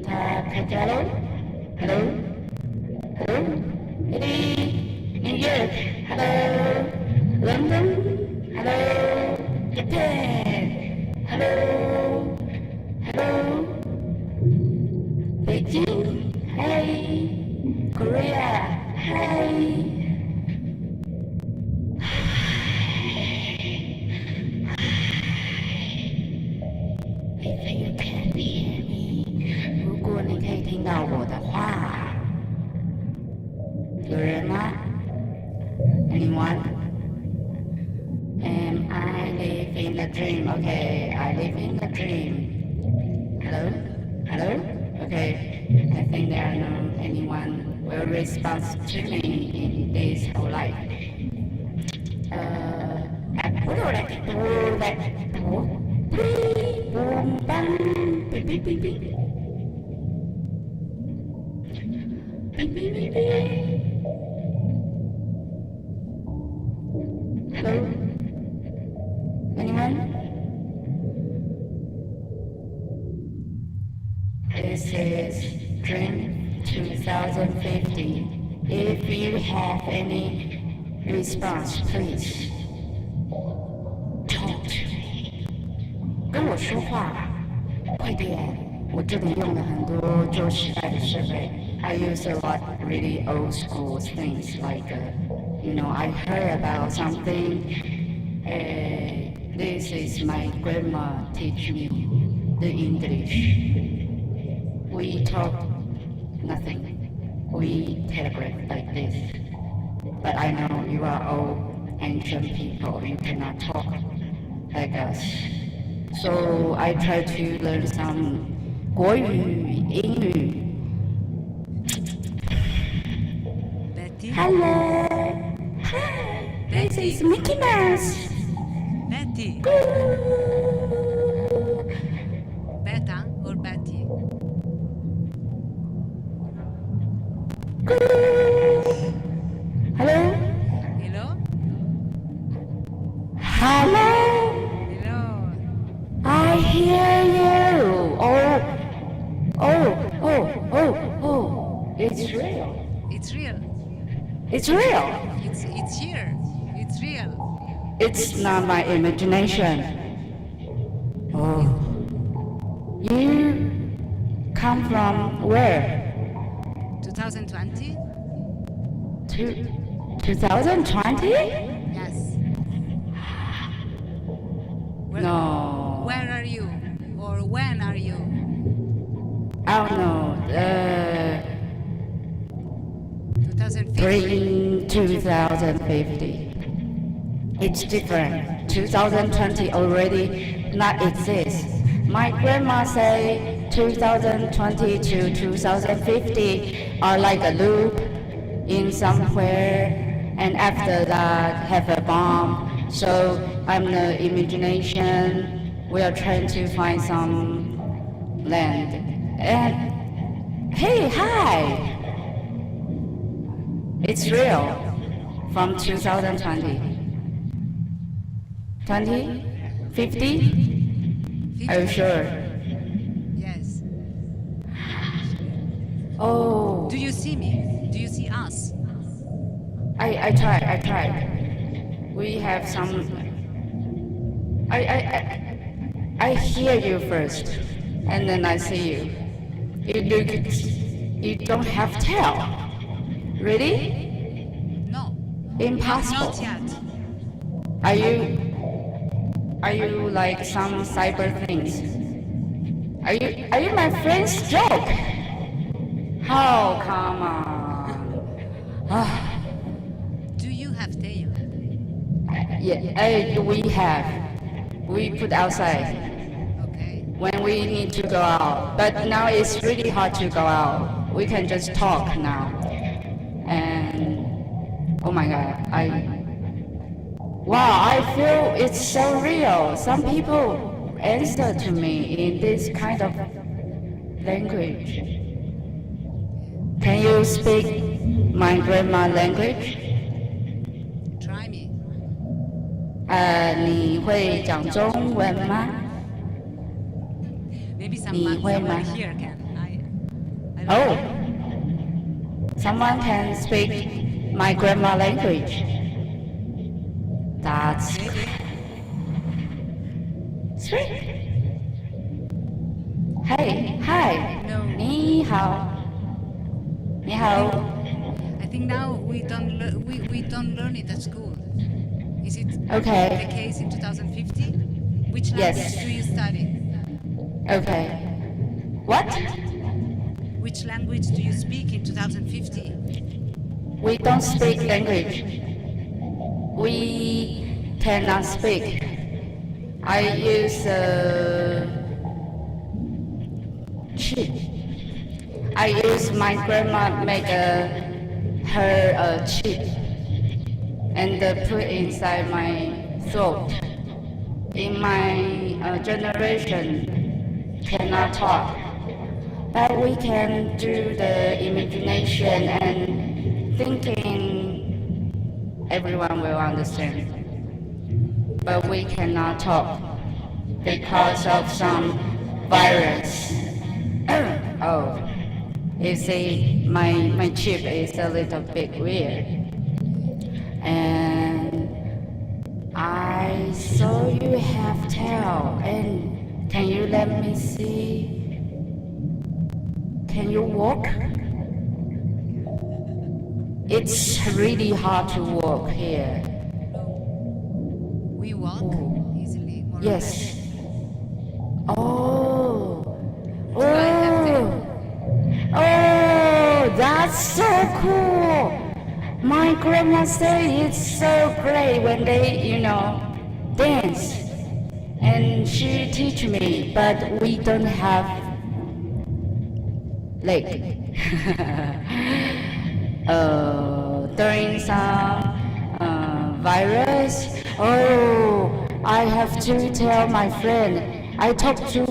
[SPEAKER 7] Santarcangelo? Hello? Hello? Italy? New York? Hello? London? Hello? Japan? Hello? Hello? Beijing? Hey? Korea? Hey? If you can hear me， 如果你可以听到我的话，有人吗 ？Anyone? Am I living a dream? Okay, I live in a dream. Hello? Hello? Okay, I think there are no anyone will respond to me in this whole life. Hello? Anyone? This is Dream 2050. If you have any response, please talk to me. 跟我说话，快点！我这里用了很多旧时代的设备。I use a lot really old school things like, I heard about something. This is my grandma teach me the English. We talk nothing. We telegraph like this. But I know you are all ancient people. You cannot talk like us. So I try to learn some 国语、英语。Hello. Hi. This is Mickey Mouse.
[SPEAKER 4] Betty. Beta or Betty?
[SPEAKER 7] Hello.
[SPEAKER 4] Hello?
[SPEAKER 7] Hello.
[SPEAKER 4] Hello.
[SPEAKER 7] I hear you. Oh. It's real.
[SPEAKER 4] It's real.
[SPEAKER 7] It's real.
[SPEAKER 4] It's here. It's real.
[SPEAKER 7] It's not my imagination. Oh. You come from where?
[SPEAKER 4] 2020?
[SPEAKER 7] 2020?
[SPEAKER 4] Yes.
[SPEAKER 7] No.
[SPEAKER 4] Where are you? Or when are you?
[SPEAKER 7] I don't know.
[SPEAKER 4] 2050?
[SPEAKER 7] 2050. It's different. 2020 already not exist. My grandma say 2020 to 2050 are like a loop in somewhere, and after that have a bomb. So I'm the imagination. We are trying to find some land. And hey, hi! It's real from 2020. 20? 50? Are you sure?
[SPEAKER 4] Yes.
[SPEAKER 7] Oh.
[SPEAKER 4] Do you see me? Do you see us?
[SPEAKER 7] I tried. We have some. I hear you first, and then I see you. You don't have tail. Really?
[SPEAKER 4] No.
[SPEAKER 7] Impossible.
[SPEAKER 4] Not yet.
[SPEAKER 7] Are you like some cyber things? Are you my friend's joke? Oh, come on.
[SPEAKER 4] Do you have tail?
[SPEAKER 7] Yeah, we have. We put outside
[SPEAKER 4] Okay.
[SPEAKER 7] when we need to go out. But now it's really hard to go out. We can just talk now. And oh my God, I feel it's so real. Some people answer to me in this kind of language. Can you speak my grandma language?
[SPEAKER 4] Try me.
[SPEAKER 7] 你会讲中文吗？
[SPEAKER 4] Maybe
[SPEAKER 7] 你会吗？
[SPEAKER 4] someone here can. I don't
[SPEAKER 7] Oh,
[SPEAKER 4] know.
[SPEAKER 7] someone can speak my grandma language. That's sweet. Hey, hi.
[SPEAKER 4] No.
[SPEAKER 7] 你好。你好。
[SPEAKER 4] I think now we don't learn it at school. Is it
[SPEAKER 7] Okay.
[SPEAKER 4] the case in 2050? Which
[SPEAKER 7] Yes.
[SPEAKER 4] language do you study?
[SPEAKER 7] Okay. What?
[SPEAKER 4] Which language do you speak in 2050?
[SPEAKER 7] We don't speak language. We cannot speak. I use chip. I use my grandma make her chip and put inside my throat. In my generation, cannot talk, but we can do the imagination and thinking. Everyone will understand. but we cannot talk because of some virus. Oh, you see, my chip is a little bit weird. And I saw you have tail, and can you let me see? Can you walk? It's really hard to walk here.
[SPEAKER 4] We walk easily, more
[SPEAKER 7] Yes.
[SPEAKER 4] or
[SPEAKER 7] Oh.
[SPEAKER 4] less. I have to.
[SPEAKER 7] Oh, that's so cool. My grandma said it's so great when they, dance. And she teach me, but we don't have leg. During some virus, I have to tell my friend. I talked to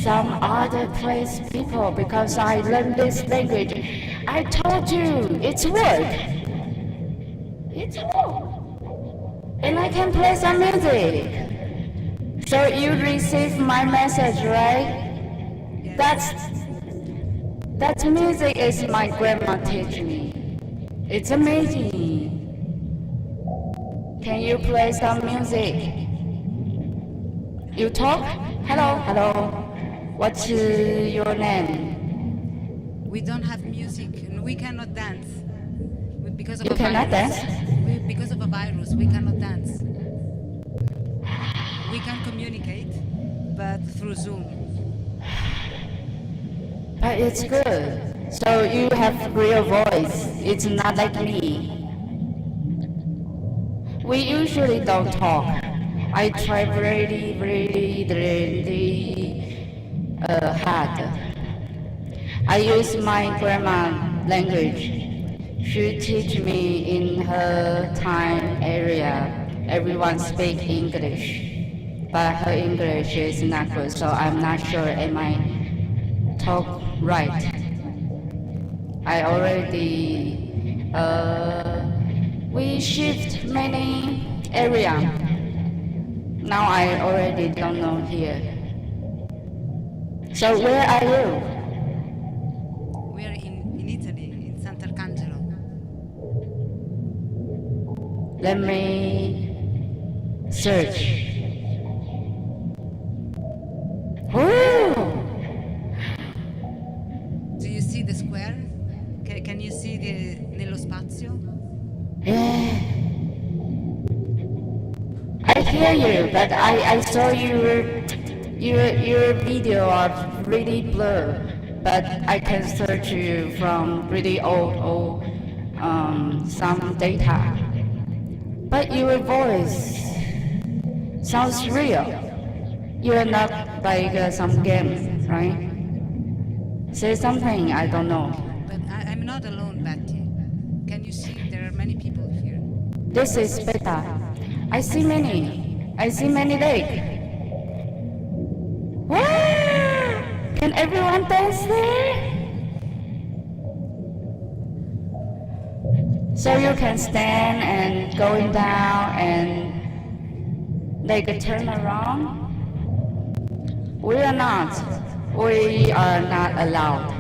[SPEAKER 7] some other place people because I learned this language. I told you, it's work. It's work. And I can play some music. So you receive my message, right? That music is my grandma teach me. It's amazing. Can you play some music? You talk? Hello, hello. What's your name?
[SPEAKER 4] We don't have music and we cannot dance. Because of
[SPEAKER 7] You
[SPEAKER 4] a
[SPEAKER 7] cannot
[SPEAKER 4] virus.
[SPEAKER 7] dance?
[SPEAKER 4] Because of a virus, we cannot dance. We can communicate, but through Zoom.
[SPEAKER 7] But it's good. So you have real voice. It's not like me. We usually don't talk. I try really hard. I use my grandma language. She teach me in her time area. Everyone speak English, but her English is not good, so I'm not sure am I talk right. I already we shift many area. Now I already don't know here. So where are you?
[SPEAKER 4] We are in Italy, in Santarcangelo.
[SPEAKER 7] Let me search. Oh!
[SPEAKER 4] Do you see the square? Can you see nello spazio?
[SPEAKER 7] Yeah. I hear you, but I saw your video are really blur, but I can search you from really old some data. But your voice sounds real. You're not like some game, right? Say something, I don't know.
[SPEAKER 4] But I'm not alone, Betty. Can you see there are many people here?
[SPEAKER 7] This is better. I see many legs. Wow! Can everyone dance there? So you can stand and going down and like turn around? We are not allowed.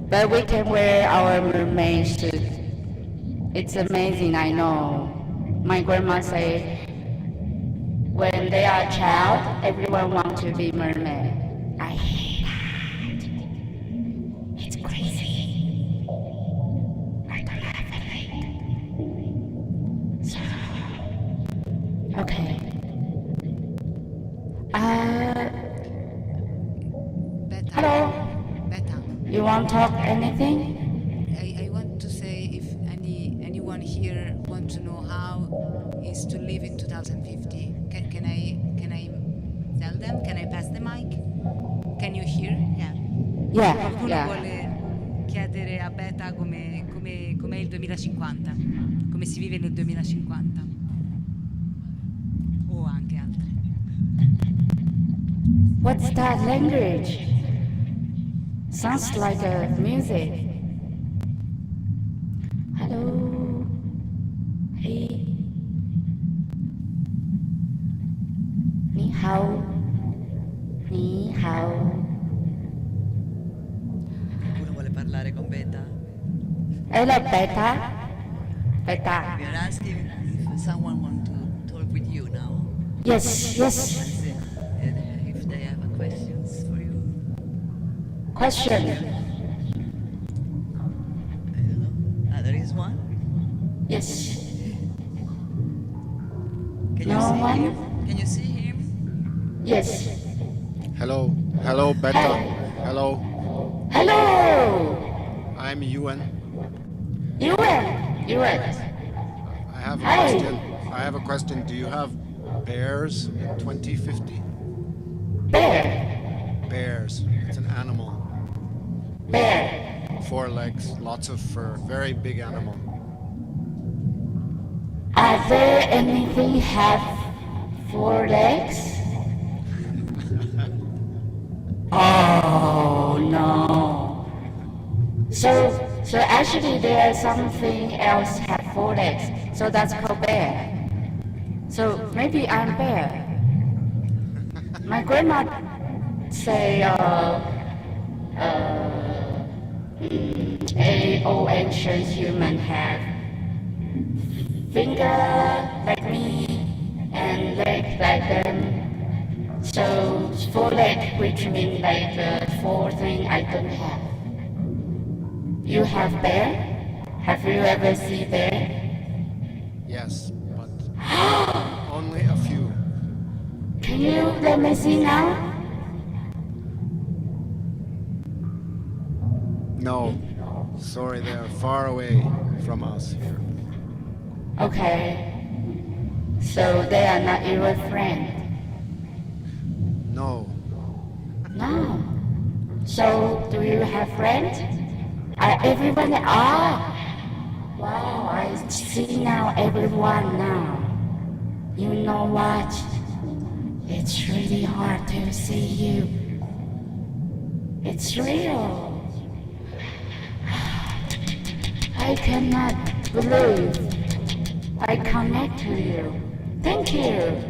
[SPEAKER 7] But we can wear our mermaid suit. It's amazing, I know. My grandma say when they are a child, everyone wants to be mermaid. I hate that. It's crazy. I don't have a leg. So, okay.
[SPEAKER 4] Beta.
[SPEAKER 7] Hello.
[SPEAKER 4] Beta.
[SPEAKER 7] You want to talk anything?
[SPEAKER 4] I want to say if anyone here want to know how is to live in 2050. Can I tell them? Can I pass the mic? Can you hear?
[SPEAKER 7] Yeah,
[SPEAKER 4] Qualcuno
[SPEAKER 7] yeah.
[SPEAKER 4] vuole chiedere a Beta com'è il 2050, come si vive nel 2050 o anche altre.
[SPEAKER 7] What's that language? Sounds like a music. Hello. Hey. hao. Ni hao.
[SPEAKER 5] Qualcuno vuole parlare con Beta?
[SPEAKER 7] Hello, Beta. Beta.
[SPEAKER 5] We are asking if someone wants to talk with you now.
[SPEAKER 7] Yes, yes.
[SPEAKER 5] If they have questions for you.
[SPEAKER 7] Question.
[SPEAKER 5] I don't know. There is one.
[SPEAKER 7] Yes.
[SPEAKER 5] Can
[SPEAKER 7] No
[SPEAKER 5] you see
[SPEAKER 7] one?
[SPEAKER 5] him? Can you see him?
[SPEAKER 7] Yes.
[SPEAKER 8] Hello, hello, Beta.
[SPEAKER 7] Hey.
[SPEAKER 8] Hello,
[SPEAKER 7] Hello.
[SPEAKER 8] I'm Ewan.
[SPEAKER 7] Yuan.
[SPEAKER 8] I have a
[SPEAKER 7] Hey.
[SPEAKER 8] question. I have a question. Do you have bears in 2050?
[SPEAKER 7] Bear.
[SPEAKER 8] Bears. It's an animal.
[SPEAKER 7] Bear.
[SPEAKER 8] 4 legs, lots of fur. Very big animal.
[SPEAKER 7] Are there anything have 4 legs? Oh no. So actually there's something else have 4 legs. So that's called bear. So maybe I'm bear. My grandma say all ancient human have finger like me and leg like them. So 4 leg, which means like the 4 thing I don't have. You have bear? Have you ever seen bear?
[SPEAKER 8] Yes, but only a few.
[SPEAKER 7] Can you let me see now?
[SPEAKER 8] No, sorry, they are far away from us here.
[SPEAKER 7] Okay. So they are not your friend?
[SPEAKER 8] No,
[SPEAKER 7] No. So do you have friends? Everyone? Wow, I see now everyone now. You know what? It's really hard to see you. It's real. I cannot believe I connect to you. Thank you.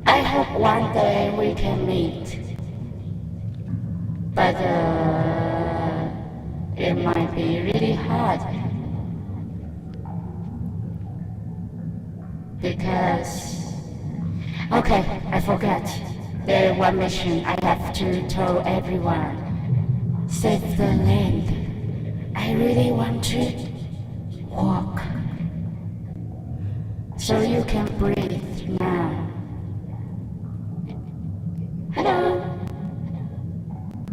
[SPEAKER 7] I hope one day we can meet. But it might be really hard. Because... Okay, I forgot. There's one mission I have to tell everyone. Save the land. I really want to walk. So you can breathe now. Hello?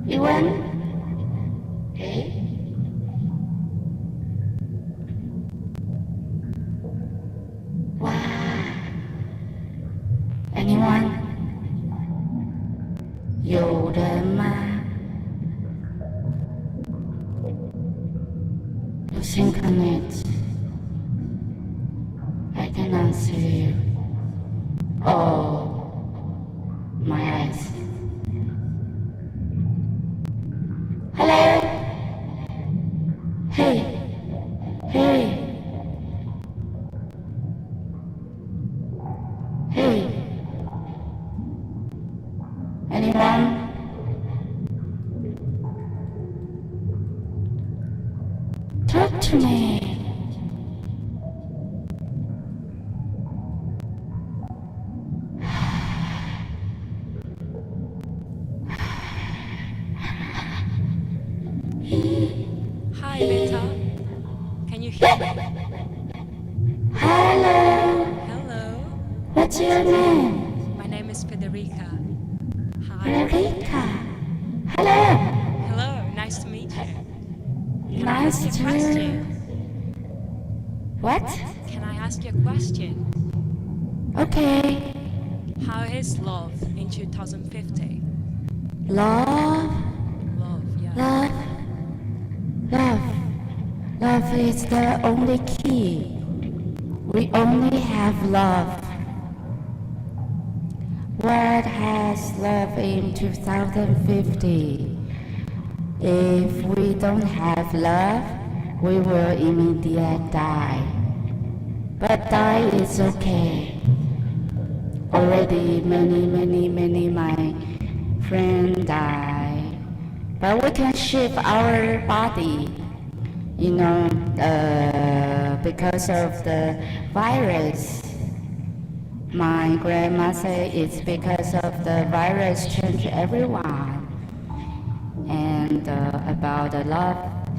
[SPEAKER 7] Ewan? Hey? Wow. Anyone? 有人吗？You think on it. I can answer you. Oh, my eyes. Hello? Hey. Hey. Hey. Anyone? Talk to me.
[SPEAKER 9] Hi, Beta. Can you hear me?
[SPEAKER 7] Hello.
[SPEAKER 9] Hello.
[SPEAKER 7] What's your name?
[SPEAKER 9] My name is Federica. Hi.
[SPEAKER 7] Federica. Hello.
[SPEAKER 9] Hello. Nice to meet you. Can I
[SPEAKER 7] Nice
[SPEAKER 9] ask you a
[SPEAKER 7] to...
[SPEAKER 9] question?
[SPEAKER 7] What?
[SPEAKER 9] Can I ask you a question?
[SPEAKER 7] Okay.
[SPEAKER 9] How is love in 2050?
[SPEAKER 7] Love.
[SPEAKER 9] Love, yeah.
[SPEAKER 7] Love. Love. Love is the only key. We only have love. What has love in 2050? If we don't have love, we will immediately die. But die is okay. already many my friends die. But we can shift our body, because of the virus. My grandma say it's because of the virus change everyone. And about the love,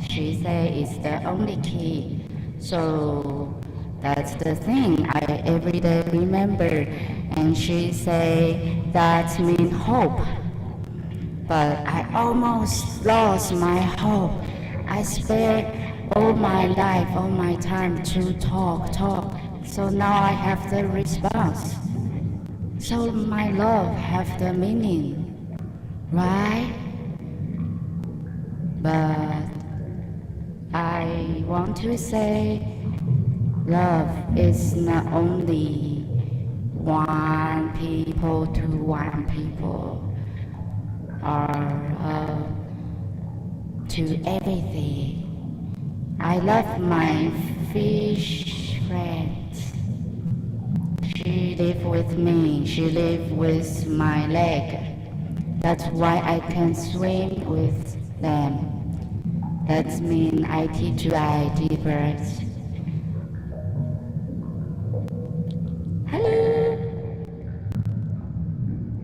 [SPEAKER 7] she say it's the only key. So that's the thing I every day remember. And she say that means hope. But I almost lost my hope. I spent all my life, all my time to talk. So now I have the response. So my love have the meaning, right? But I want to say love is not only one people to one people, or to everything. I love my fish friend. She live with me, she live with my leg. That's why I can swim with them. That means IT to IT birds. Hello.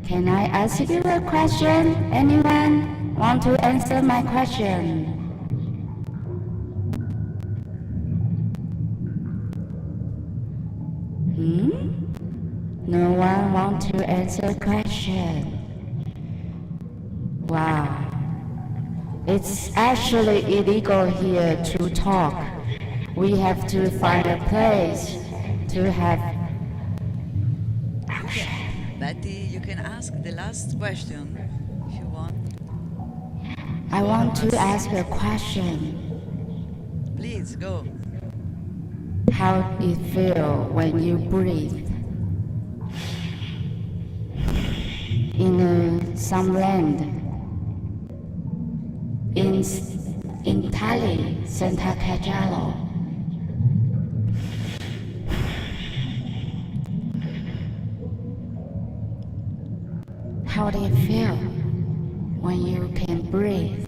[SPEAKER 7] Can I ask you a question? Anyone want to answer my question? No one want to answer question. Wow. It's actually illegal here to talk. We have to find a place to have action.
[SPEAKER 5] Betty, you can ask the last question if you want.
[SPEAKER 7] I want to ask a question.
[SPEAKER 5] Please, go.
[SPEAKER 7] How it feel when you breathe? In some land, in Italy, Santarcangelo. How do you feel when you can breathe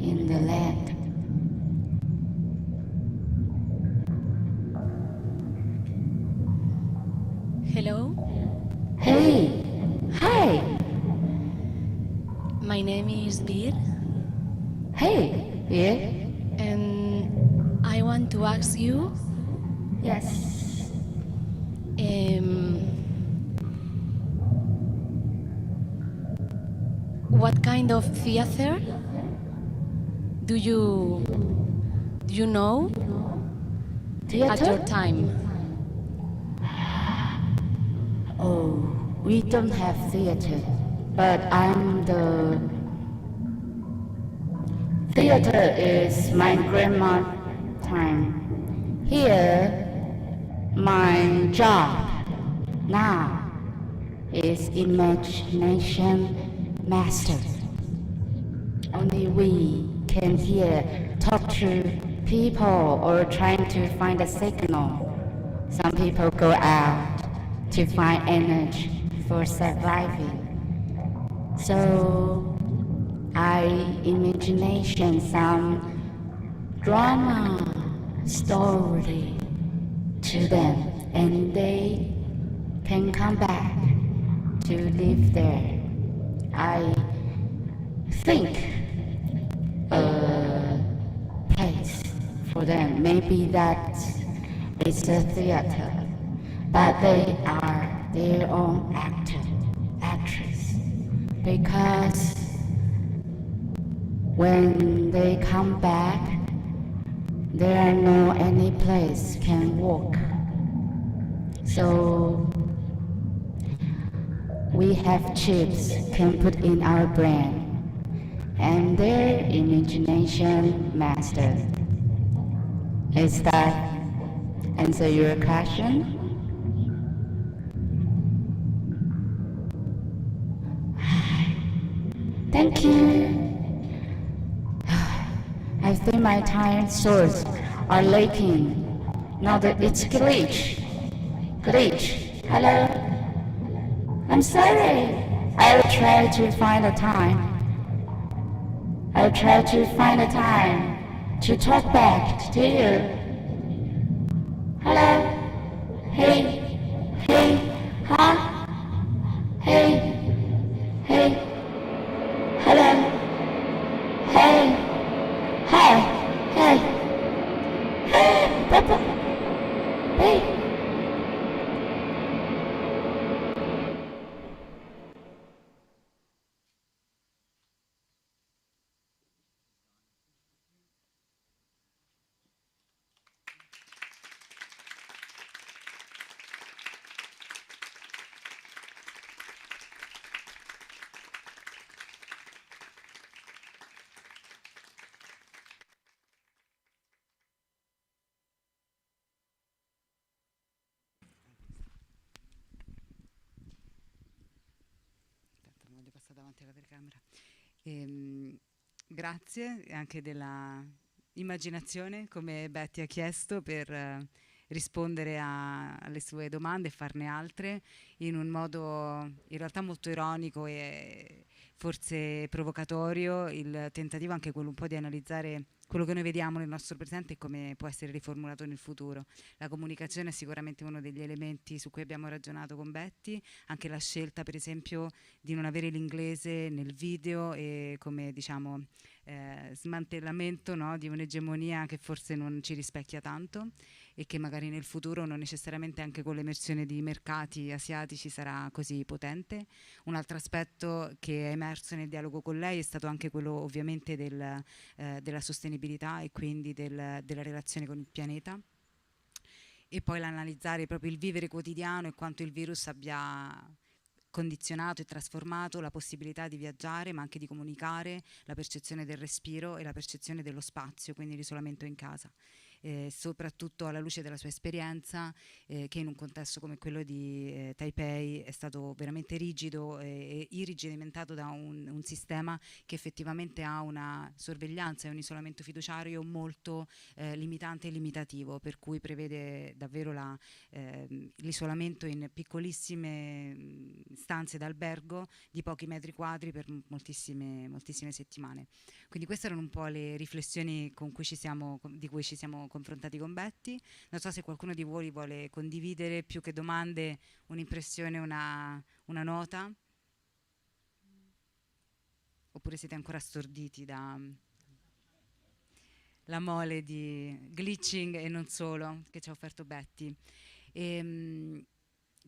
[SPEAKER 7] in the land?
[SPEAKER 9] Hello,
[SPEAKER 7] Hey, hi,
[SPEAKER 9] my name is Bir,
[SPEAKER 7] hey, yeah,
[SPEAKER 9] and I want to ask you,
[SPEAKER 7] yes.
[SPEAKER 9] what kind of theater do you know at your
[SPEAKER 7] Theater?
[SPEAKER 9] time?
[SPEAKER 7] Oh, we don't have theater, but I'm the... Theater is my grandma time. Here, my job now is imagination master. Only we can hear, talk to people or trying to find a signal. Some people go out to find energy for surviving. So I imagination some drama story to them, and they can come back to live there. I think a place for them. Maybe that is a theater, but they are their own actress. Because when they come back, there are no any place can walk. So we have chips can put in our brain, and their imagination master. Is that answer your question? Thank you. I think my time source are leaking. Now that it's glitch. Hello? I'm sorry. I'll try to find a time. I'll try to find a time to talk back to you. Hello? Hey? Hey? Huh? Hey? Hey? Hello? Hey? Hi? Hey? Hey? Papa? Hey?
[SPEAKER 4] Voglio passare davanti alla telecamera. Grazie anche della immaginazione, come Betty ha chiesto, per rispondere alle sue domande e farne altre in un modo in realtà molto ironico e forse provocatorio, il tentativo anche quello un po' di analizzare quello che noi vediamo nel nostro presente e come può essere riformulato nel futuro. La comunicazione è sicuramente uno degli elementi su cui abbiamo ragionato con Betty, anche la scelta per esempio di non avere l'inglese nel video e come diciamo smantellamento, no, di un'egemonia che forse non ci rispecchia tanto e che magari nel futuro non necessariamente anche con l'emersione di mercati asiatici sarà così potente. Un altro aspetto che è emerso nel dialogo con lei è stato anche quello ovviamente della sostenibilità e quindi della relazione con il pianeta, e poi l'analizzare proprio il vivere quotidiano e quanto il virus abbia condizionato e trasformato la possibilità di viaggiare, ma anche di comunicare, la percezione del respiro e la percezione dello spazio, quindi l'isolamento in casa. Soprattutto alla luce della sua esperienza, che in un contesto come quello di Taipei è stato veramente rigido e irrigidimentato da un sistema che effettivamente ha una sorveglianza e un isolamento fiduciario molto limitante e limitativo, per cui prevede davvero l'isolamento in piccolissime stanze d'albergo di pochi metri quadri per moltissime settimane. Quindi queste erano un po' le riflessioni di cui ci siamo confrontati con Betty. Non so se qualcuno di voi vuole condividere, più che domande, un'impressione, una nota, oppure siete ancora storditi da la mole di glitching e non solo che ci ha offerto Betty.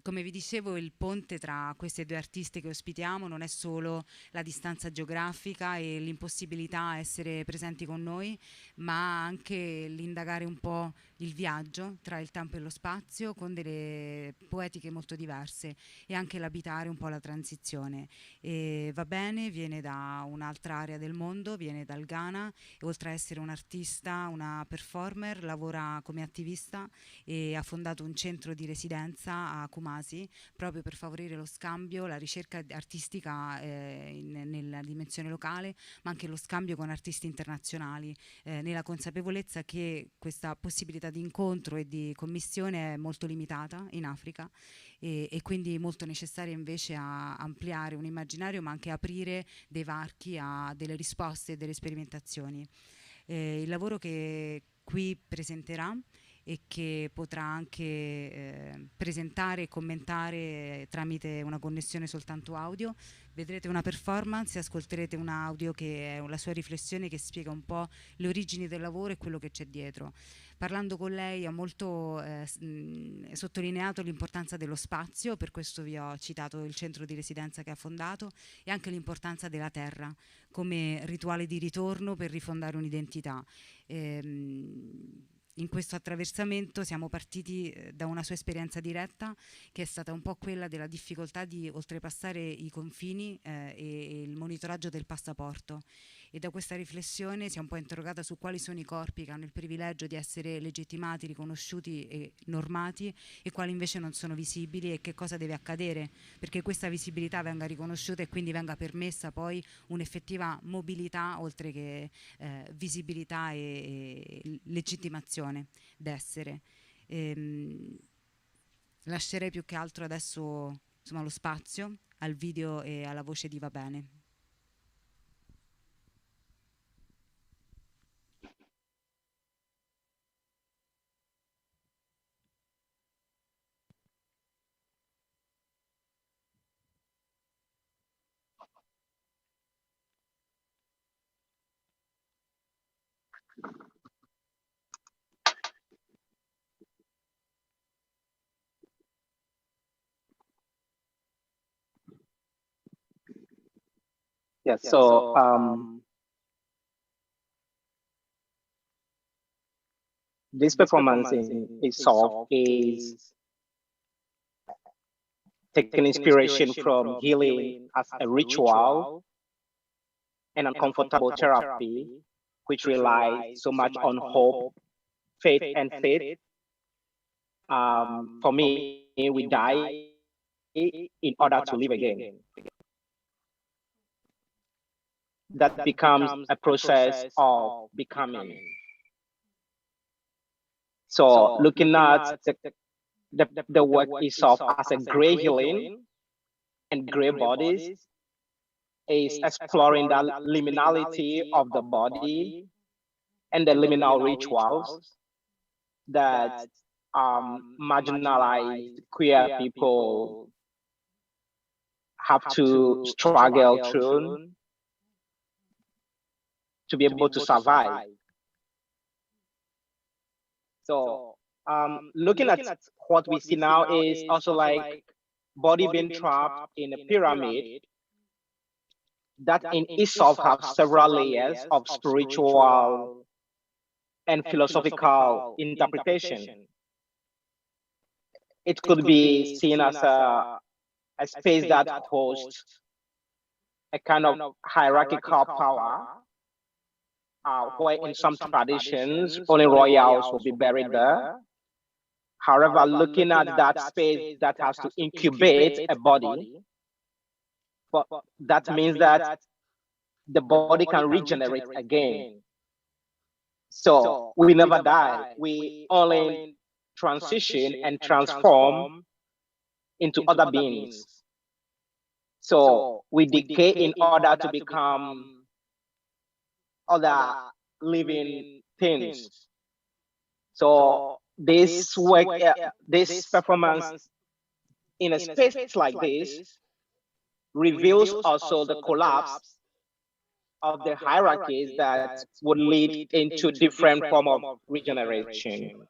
[SPEAKER 4] Come vi dicevo, il ponte tra queste due artiste che ospitiamo non è solo la distanza geografica e l'impossibilità a essere presenti con noi, ma anche l'indagare un po' il viaggio tra il tempo e lo spazio con delle poetiche molto diverse, e anche l'abitare un po' la transizione. Va-Bene viene da un'altra area del mondo, viene dal Ghana, e oltre a essere un'artista, una performer, lavora come attivista e ha fondato un centro di residenza a Kumasi proprio per favorire lo scambio, la ricerca artistica nella dimensione locale, ma anche lo scambio con artisti internazionali, nella consapevolezza che questa possibilità di incontro e di commissione è molto limitata in Africa e quindi molto necessaria invece a ampliare un immaginario, ma anche aprire dei varchi a delle risposte e delle sperimentazioni. Il lavoro che qui presenterà e che potrà anche presentare e commentare tramite una connessione soltanto audio. Vedrete una performance e ascolterete un audio che è la sua riflessione, che spiega un po' le origini del lavoro e quello che c'è dietro. Parlando con lei ha molto sottolineato l'importanza dello spazio, per questo vi ho citato il centro di residenza che ha fondato, e anche l'importanza della terra come rituale di ritorno per rifondare un'identità. In questo attraversamento siamo partiti da una sua esperienza diretta, che è stata un po' quella della difficoltà di oltrepassare i confini e il monitoraggio del passaporto, e da questa riflessione si è un po' interrogata su quali sono i corpi che hanno il privilegio di essere legittimati, riconosciuti e normati, e quali invece non sono visibili, e che cosa deve accadere perché questa visibilità venga riconosciuta e quindi venga permessa poi un'effettiva mobilità oltre che visibilità e legittimazione d'essere. Lascerei più che altro adesso insomma, allo spazio, al video e alla voce di Va-Bene.
[SPEAKER 10] Yeah, so this performance in itself is taking inspiration from healing as a ritual and uncomfortable therapy, which relies so much on hope, faith, and faith. For me, we die in order to live again. That becomes a process of becoming. So looking at the work itself as a gray healing and gray bodies is exploring the liminality of the body and the liminal rituals that marginalized queer people have to struggle through to be able to survive. So looking at what we see now is also like body being trapped in a pyramid that in itself have several layers of spiritual and philosophical interpretation. It could be seen as a space that hosts a kind of hierarchical power, where in some traditions, only royals will be buried there. However, looking at that space that has to incubate a body, but that means that the body can regenerate again. So we never die. We only transition and transform into other beings. So we decay in order to become other living things. So this work, this performance in a space like this reveals also the collapse of the hierarchies that would lead into different form of regeneration.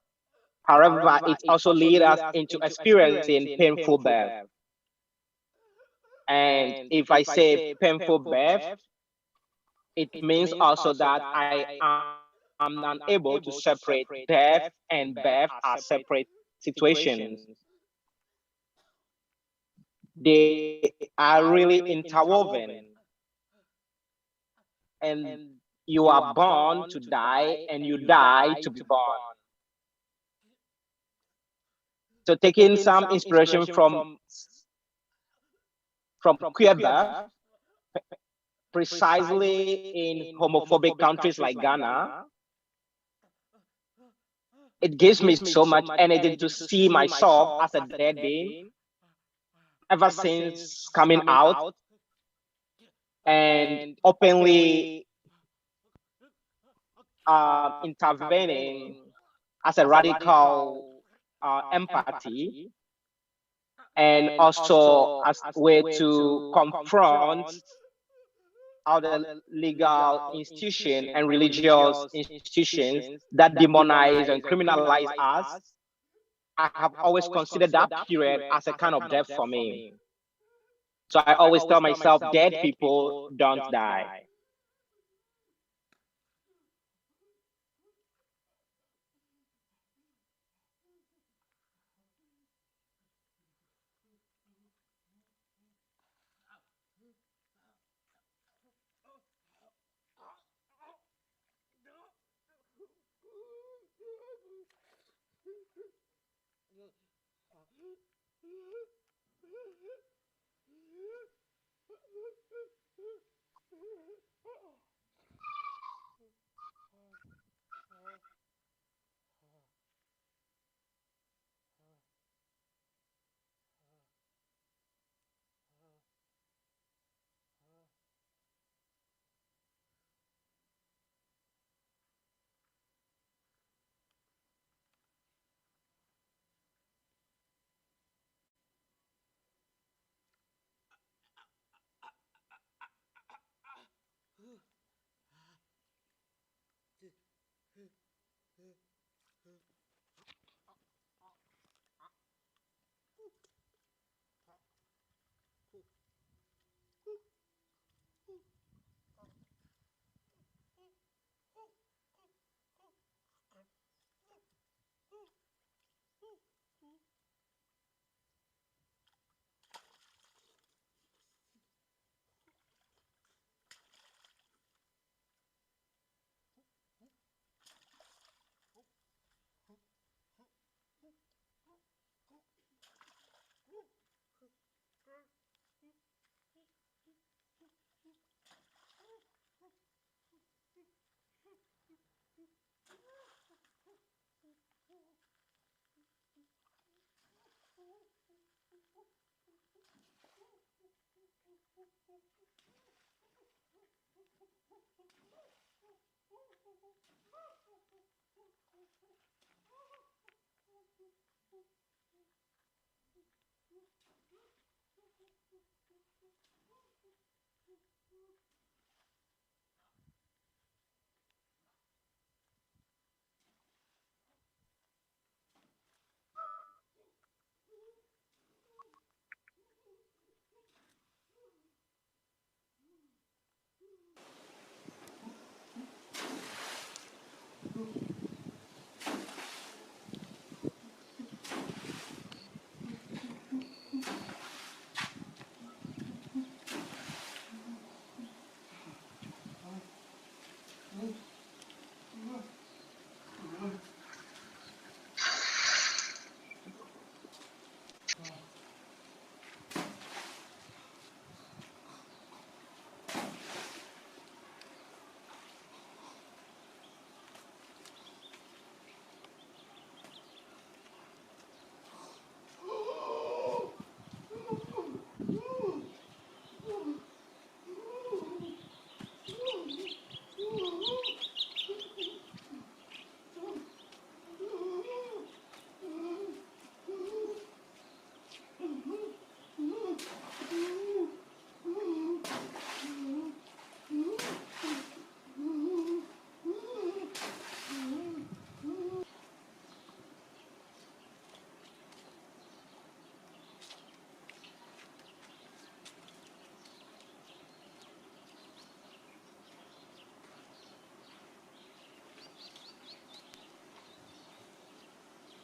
[SPEAKER 10] However, it also leads us into experiencing painful birth. And if I say painful birth, it means also that I am unable to separate death and birth as separate situations. They are really interwoven. And you are born to die and you die to be born. So taking some inspiration from queer birth, precisely in homophobic countries like Ghana, it gives me so much energy to see myself as a dead being ever since coming out and openly intervening as a radical empathy, and also as a way to confront other legal institutions and religious institutions that demonize and criminalize us. I have always considered that period as a kind of death for me. So I always tell myself, dead people don't die.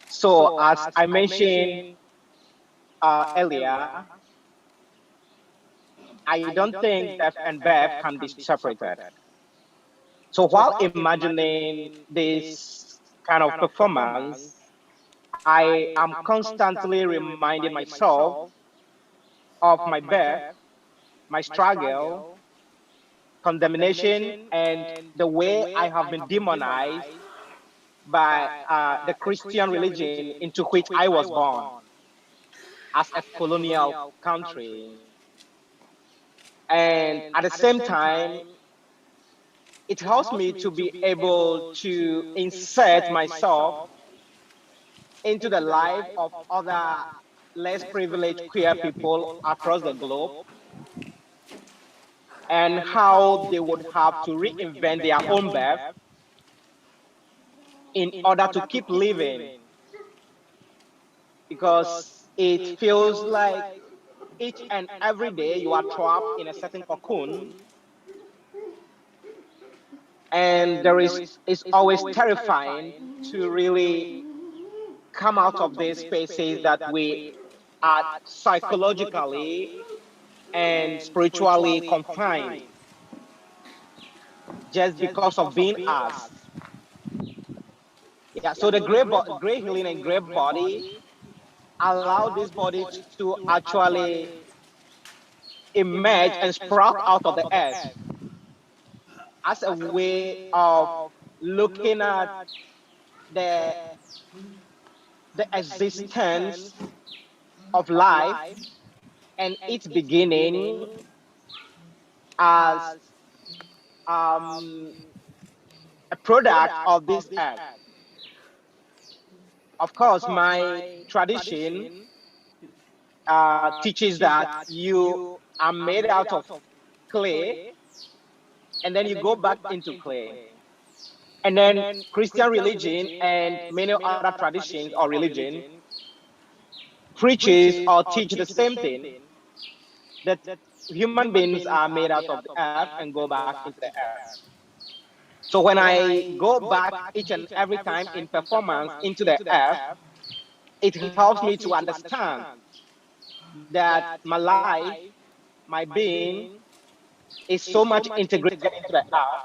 [SPEAKER 10] So as I mentioned earlier, I don't think death and birth can be separated. So while imagining this kind of performance, I am constantly reminding myself of my birth, my struggle, condemnation, and the way I have been demonized by the Christian religion into which I was born as a colonial country. And at the same time, it helps me to be able to insert myself into the life of other less privileged queer people across the globe and how they would have to reinvent their own birth in order to keep living. Because it feels like each and every day you are trapped in a certain cocoon, and it's always terrifying to really come out of these spaces that we are psychologically and spiritually confined just because of being us. Yeah, so the gray healing and gray body allow this body to actually emerge and sprout out of the earth as a way of looking at the existence of life and its beginning as a product of this earth. Of course, my tradition teaches that you are made out of clay and then you go back into clay. And then Christian religion and many other traditions or religion preaches or teach the same thing, that human beings are made out of the earth and go back into the earth. So when I go back each and every time in performance into the earth, it helps me to understand that my life, my being, is so much integrated into the earth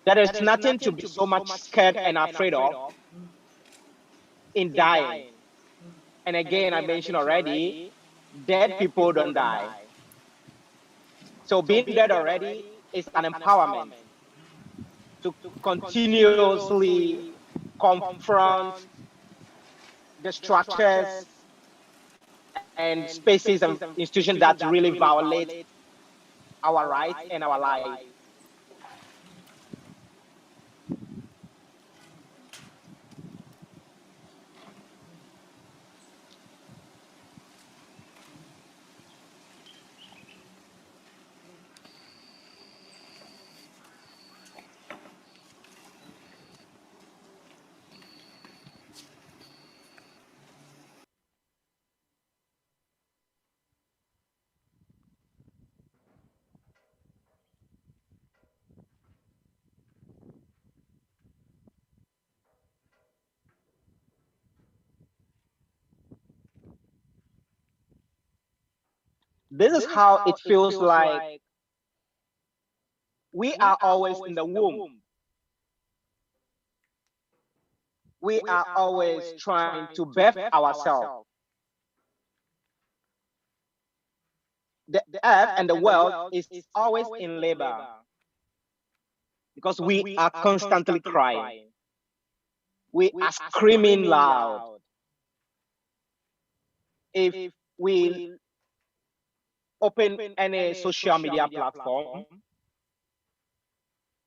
[SPEAKER 10] that there's nothing to be so much scared and afraid of in dying. And again, I mentioned already, dead people don't die. So being dead already is an empowerment. to continuously confront the structures and spaces and institutions that really violate our rights and our lives. This is how it feels like we are always in the womb. We are always trying to birth ourselves. The earth and the world is always in labor because we are constantly crying. We are screaming loud. If we open any social media platform,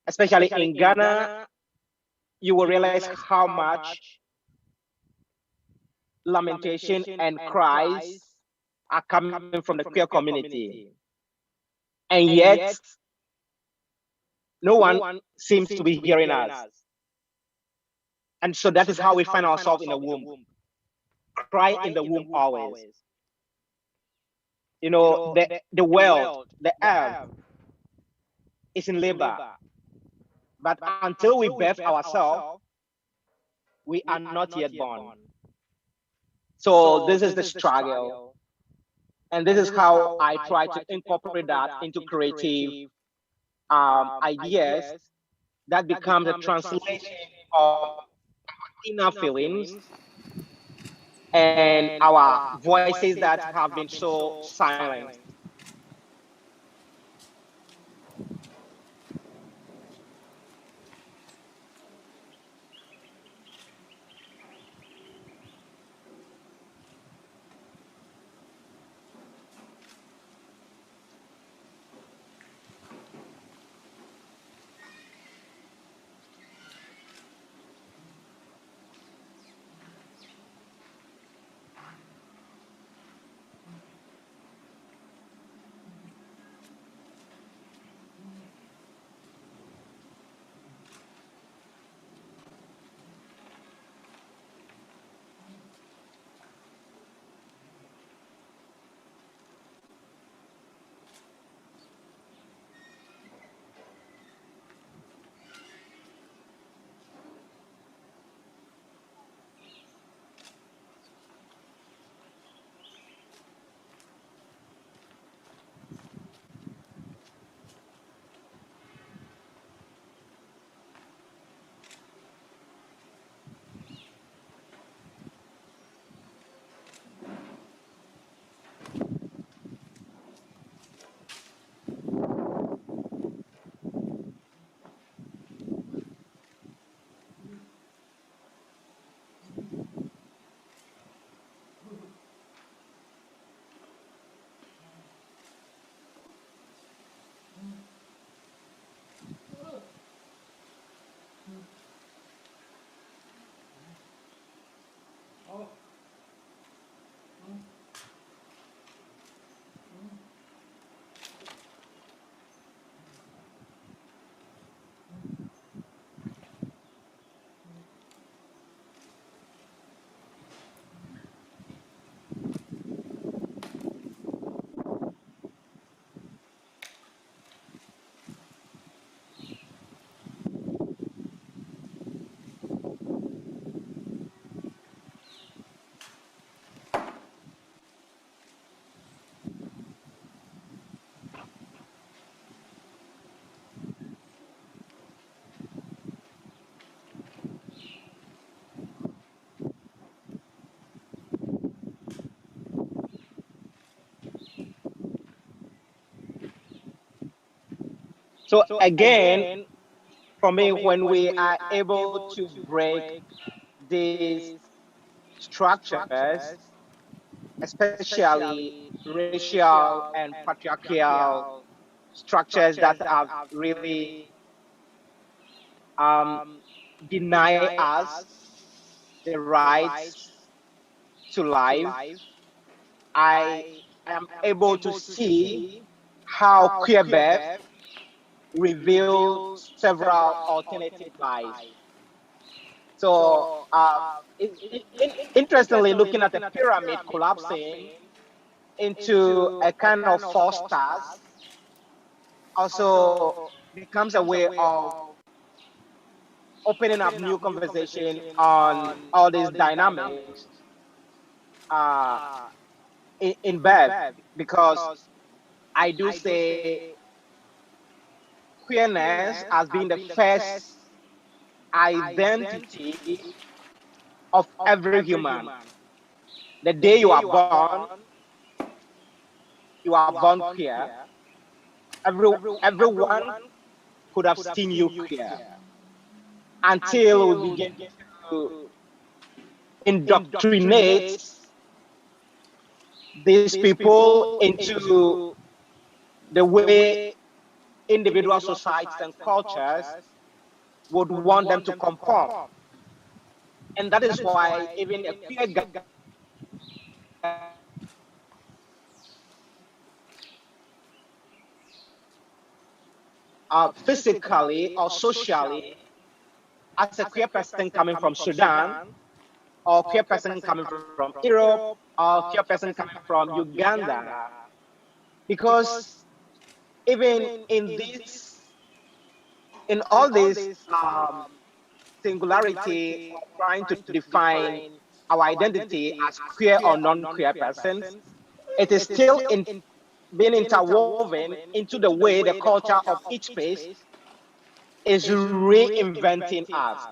[SPEAKER 10] especially in Ghana, you will realize how much lamentation and cries are coming from the queer community. And yet, no one seems to be hearing us. And so that is how we find ourselves in the womb. Cry in the womb always. You know, the world, the earth is in labor. But until we birth ourselves, we are not yet born. So this is the struggle. And this is how I try to incorporate that into creative ideas that becomes a translation of inner feelings and our voices that have been so silent. So again, for me, when we are able to break these structures, especially racial and patriarchal structures that have really deny us the rights to life, I am able to see how queer revealed several alternative lives. So, interestingly, looking at the pyramid collapsing into a kind of four stars also becomes a way of opening up new conversation on all these dynamics in birth, because I do say queerness as being the first identity of every human. The day you are born queer. Everyone could have seen you queer until we begin to indoctrinate these people into the way individual societies and cultures would want them to conform. And that is why even a queer guy physically or socially, as a queer person coming from Sudan, or queer person coming from Europe, or queer person coming from Uganda, because even in all this singularity of trying to define our identity as queer or non-queer persons, it is still being interwoven into the way the culture of each space is reinventing us.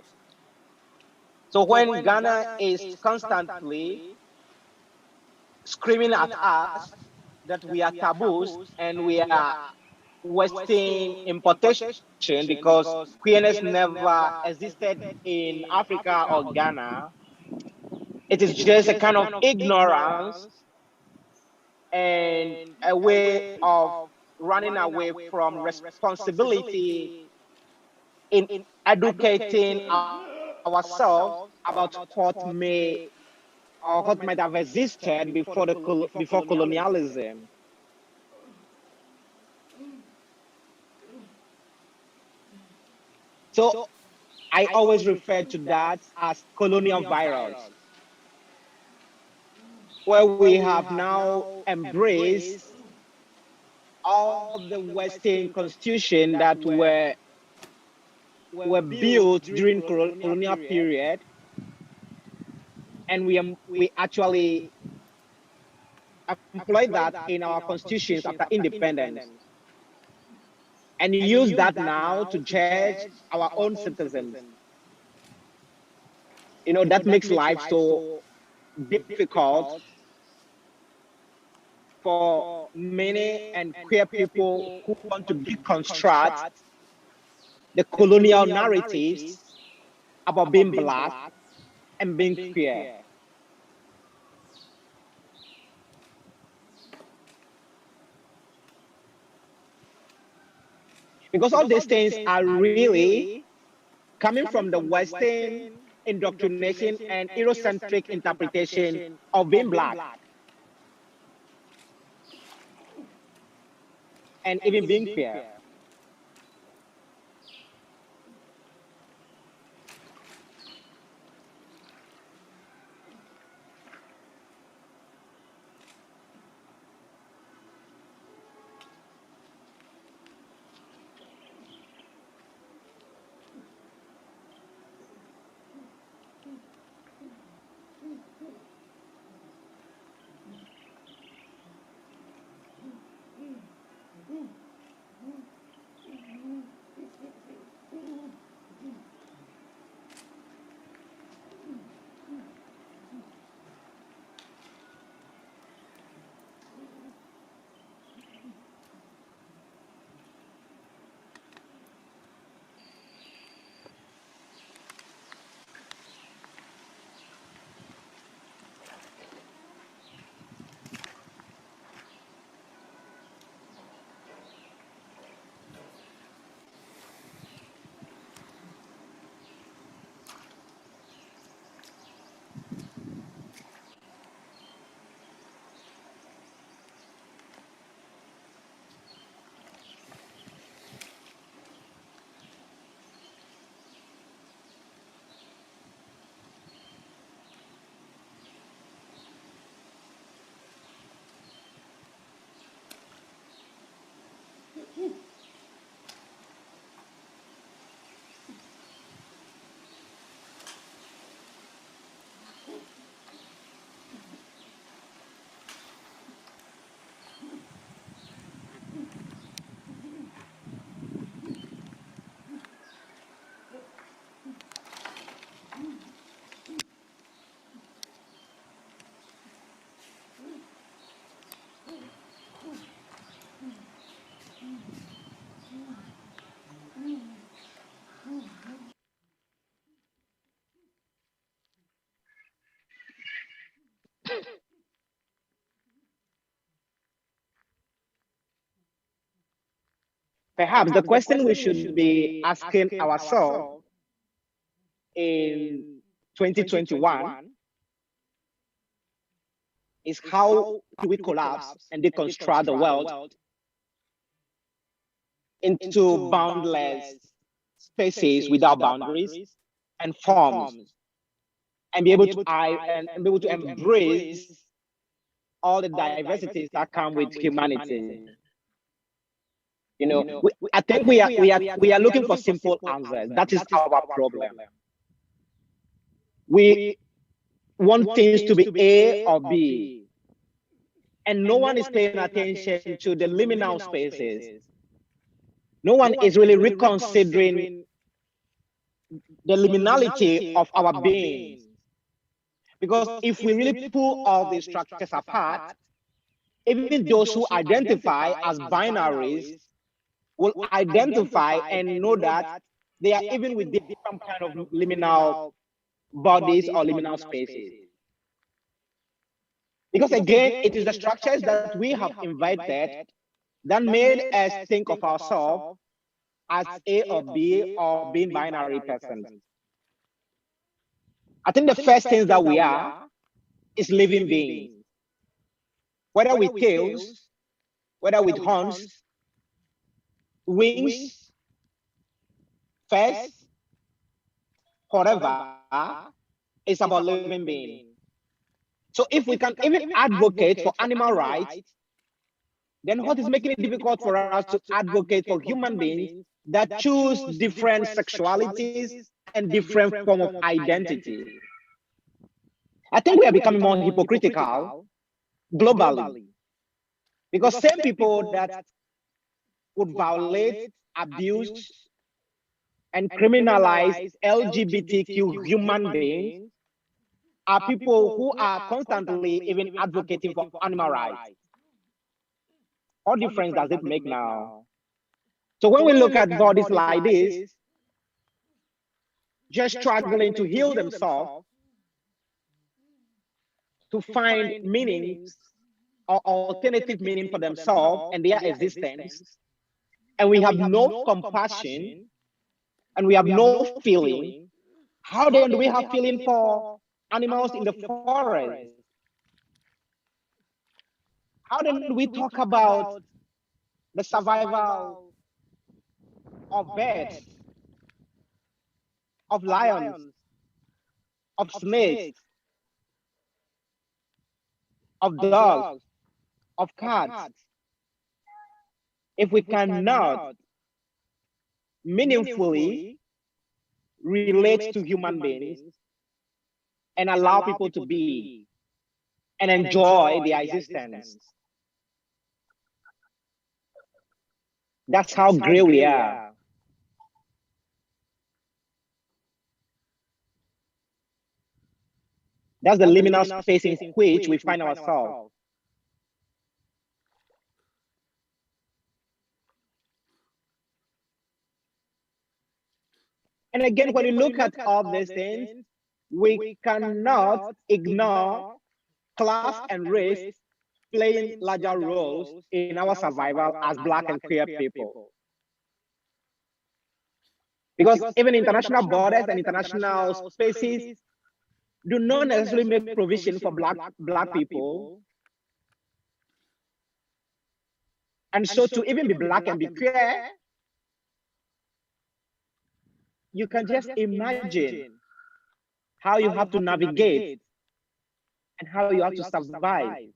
[SPEAKER 10] So when Ghana is constantly screaming at us that we are taboos and we are Western importation because queerness never existed in Africa or Ghana, it is just a kind of ignorance and a way of running away from responsibility in educating ourselves about what may or what might have existed before colonialism. So I always refer to that as colonial virus, where we have now embraced all the Western constitution that were built during colonial period, and we actually employ that in our constitutions after independence, and use that now to judge our own citizens. You know, that makes life so difficult for many and queer people who want to deconstruct the colonial narratives about being Black and being queer. Because all these things are really coming from the Western indoctrination and Eurocentric interpretation of being Black and even being queer. perhaps the question we should be asking ourselves in 2021 is how do we collapse and deconstruct the world into boundless spaces without boundaries and forms, and be able to embrace all the diversities that come with humanity. You know, I think we are looking for simple answers. That is our problem. We want things to be A or B, and no one is paying attention to the liminal spaces. No one is really reconsidering the liminality of our being. Because if we really pull all these structures apart, even those who identify as binaries will identify and know that they are even with different kind of liminal bodies or liminal spaces. Because again, it is the structures that we have invited that made us think of ourselves as A or B or being binary persons. I think the first thing that we are is living beings. Whether with tails, whether with horns, wings, face, whatever, it's about living beings. So if we can even advocate for animal rights, then what is making it difficult for us to advocate for human beings that choose different sexualities and different form of identity? I think we are becoming more hypocritical globally, because same people that would violate, abuse, and criminalize LGBTQ human beings are people who are constantly even advocating for animal rights. What difference does it make now? So when we look at bodies like this, just struggling to heal themselves, to find meanings or alternative meaning for themselves and their existence, and we have no compassion and we have no feeling, how then do we have feeling for animals in the forest? How then do we talk about the survival of birds, of lions, of snakes, of dogs, of cats, if we cannot meaningfully relate to human beings and allow people to be and enjoy their existence? That's how gray we are. That's the liminal space in which we find ourselves. And again, when you look at all these things, we cannot ignore class and race playing larger roles in our survival as Black and queer people. Because even international borders and international spaces do not necessarily make provision for black people. And so to even be Black and be queer, you can just imagine how you have to navigate and how you have to survive.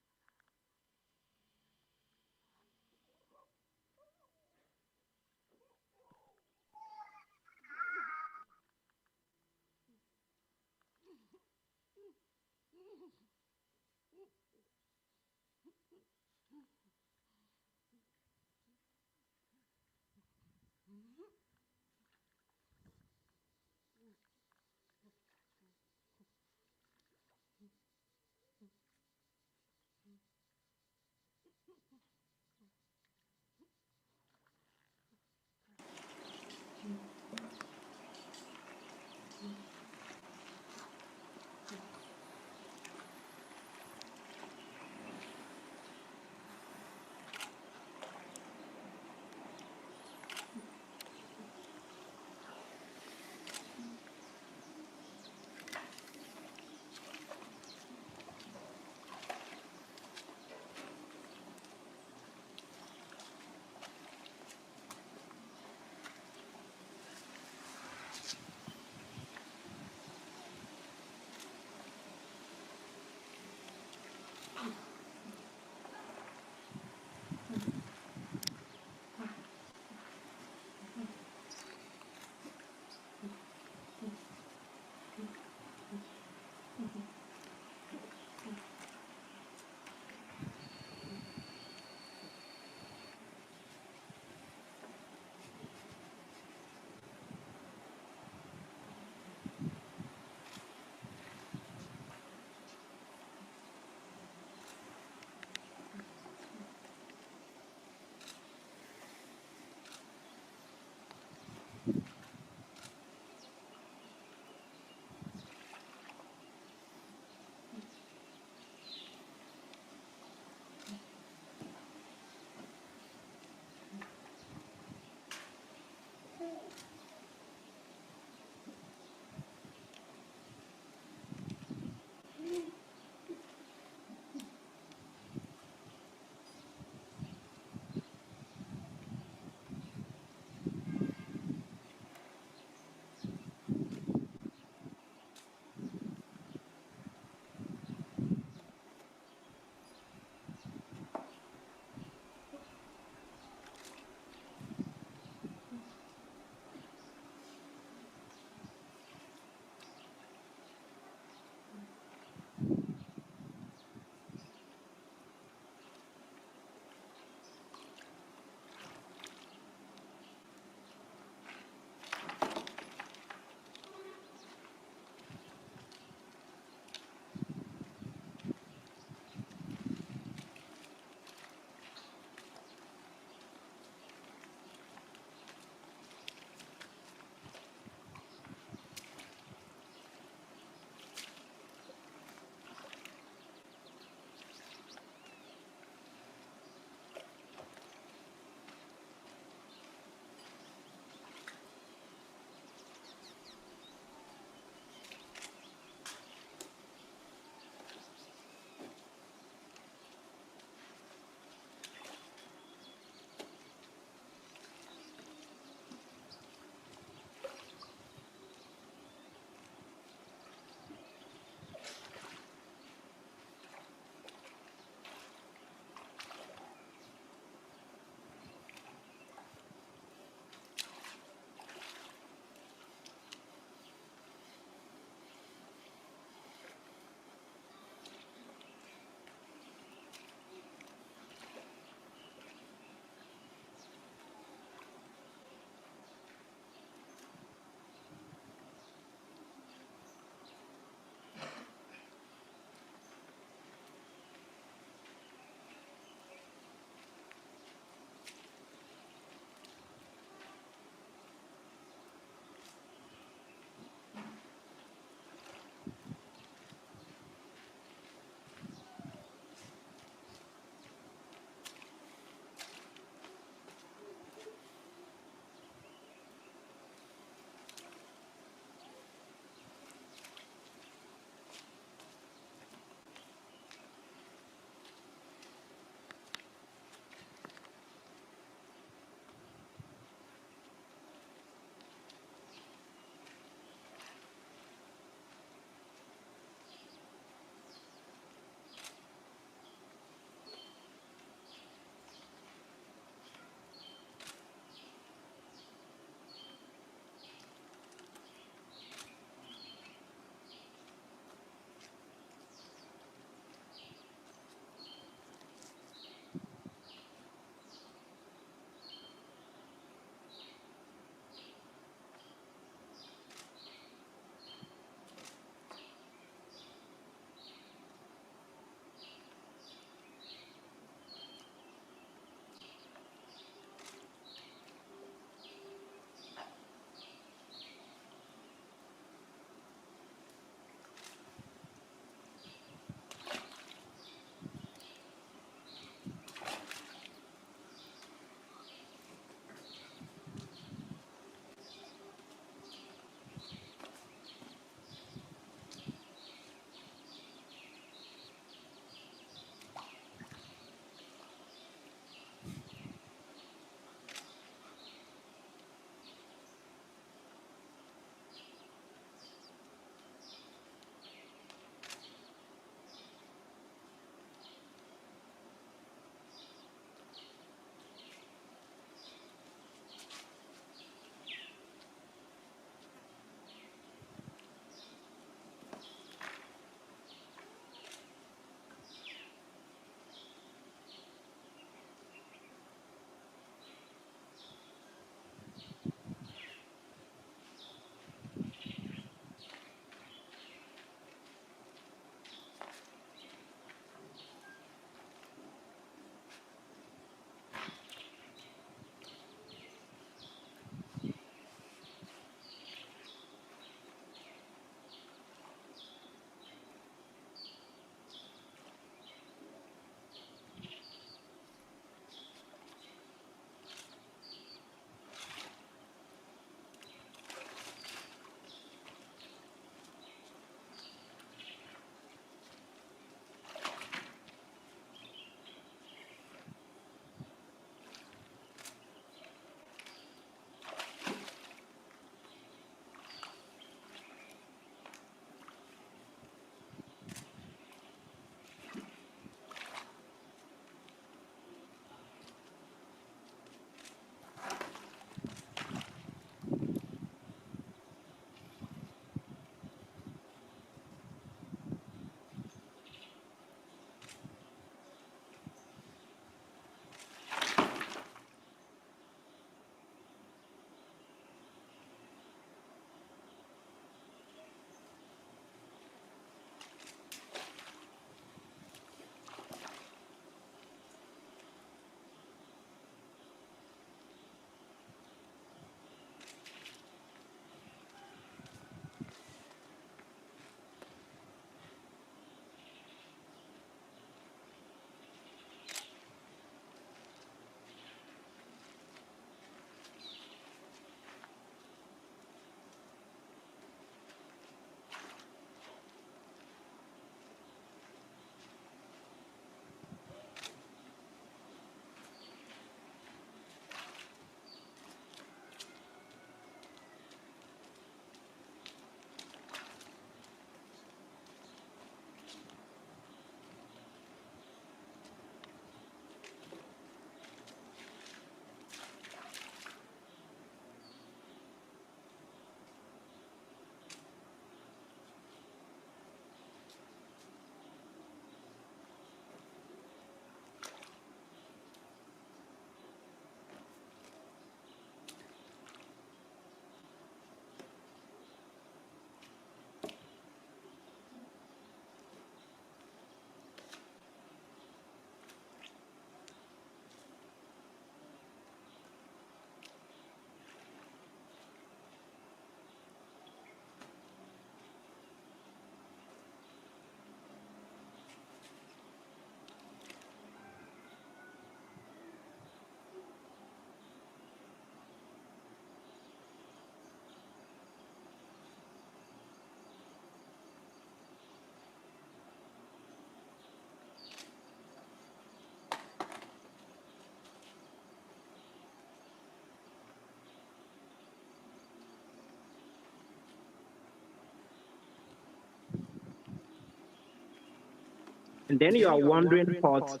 [SPEAKER 10] And then you are wondering what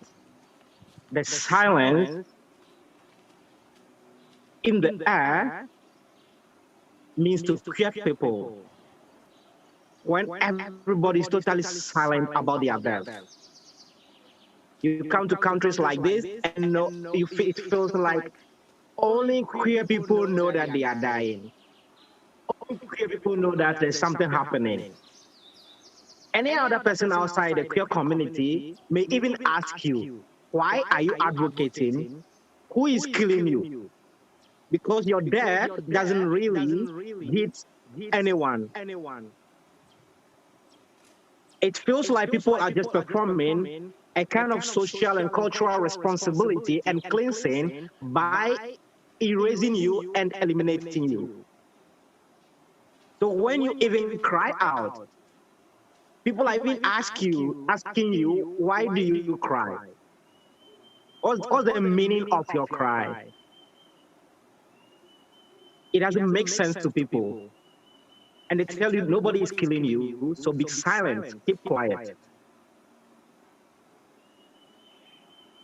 [SPEAKER 10] the silence in the air means to queer people when everybody is totally silent about their death. You come to countries like this and it feels like only queer people know that they are dying. Only queer people know that there's something happening. Any other person outside the queer community may even ask you, why are you advocating? Who is killing you? Because your death doesn't really hit anyone. It feels like people are just performing a kind of social and cultural responsibility and cleansing by erasing you and eliminating you. So when you even cry out, people are even asking you, why do you cry? What's the meaning of your cry? It doesn't make sense to people. And they tell you nobody is killing you, so be silent, keep quiet.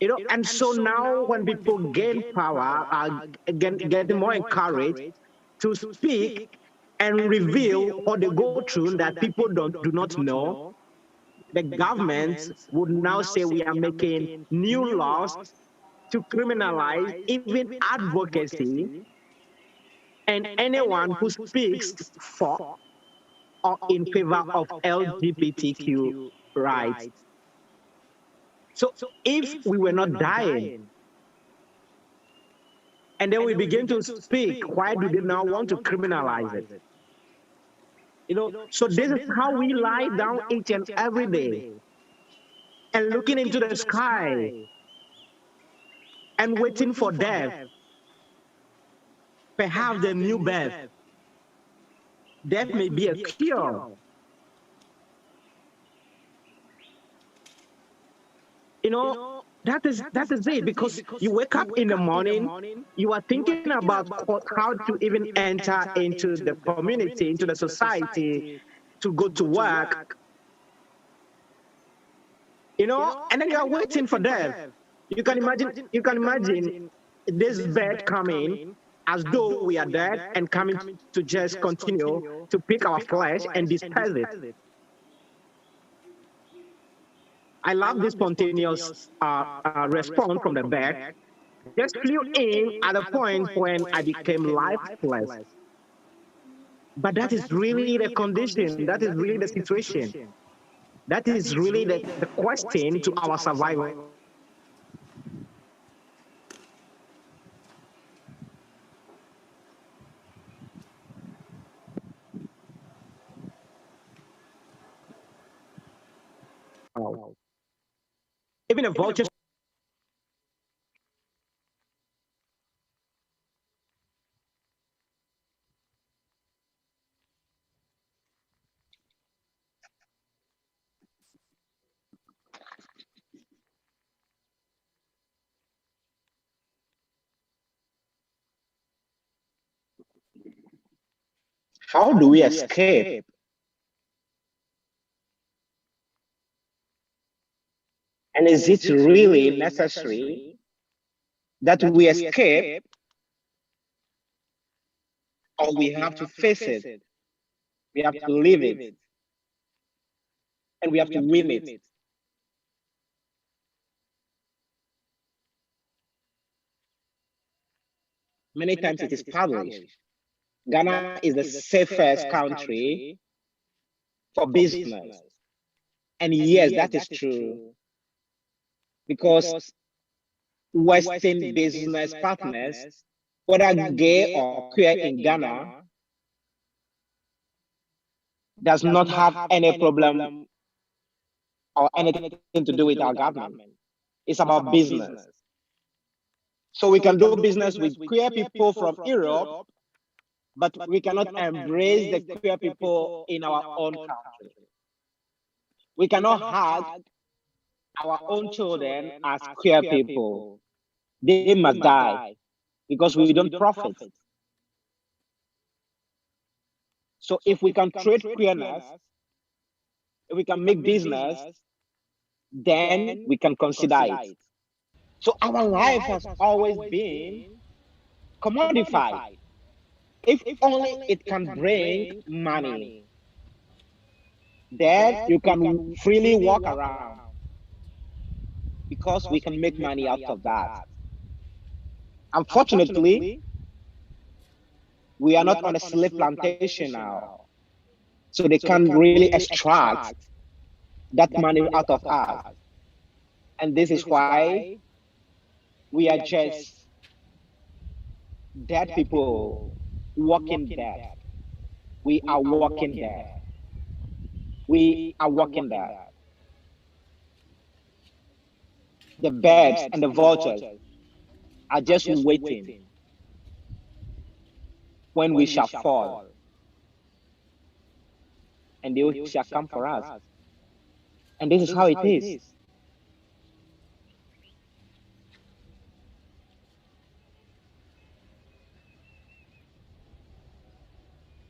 [SPEAKER 10] You know, and so now when people gain power, are getting more encouraged to speak and reveal what they go through that people do not know, the government would now say we are making new laws to criminalize even advocacy and anyone who speaks for or in favor of LGBTQ rights. So if we were not dying, and then we begin to speak, why do they now want to criminalize it? You know, so this is how we lie down each and every day and looking into the sky and waiting for death, perhaps the new birth. Death may be a cure. You know, that is it, because you wake up in the morning, you are thinking about how to even enter into the community, into the society, to go to work, you know, and then you are waiting for death. You can imagine this bird coming as though we are dead and coming to just continue to pick our flesh and disperse it. I love this spontaneous response from the bird. Just flew in at a point when I became lifeless. But that is really the condition. That is really the situation. That is really the question to our survival. Even a vulture. How do we escape? And is it really necessary that we escape, or we have to face it? We have to live it. And we have to win it. Many times it is published. Ghana is the safest country for business. And yes, that is true. Because Western business partners, whether gay or queer in Ghana, does not have any problem or anything to do with our government. It's about business. So we can do business with queer people from Europe, but we cannot embrace the queer people in our own country. We cannot hug our own children as queer people. They must die because we don't profit. So if we can trade queerness, if we can make business, then we can consider it. So our life has always been commodified. If only it can bring money, then you can freely walk around because we can make money out of that. Unfortunately, we are not on a slave plantation now. So they can't really extract that money out of us. And this is why we are just dead people walking dead. We are walking dead. We are walking dead. The birds and the vultures are just waiting when we shall fall. And they shall come for us. And this is how it is.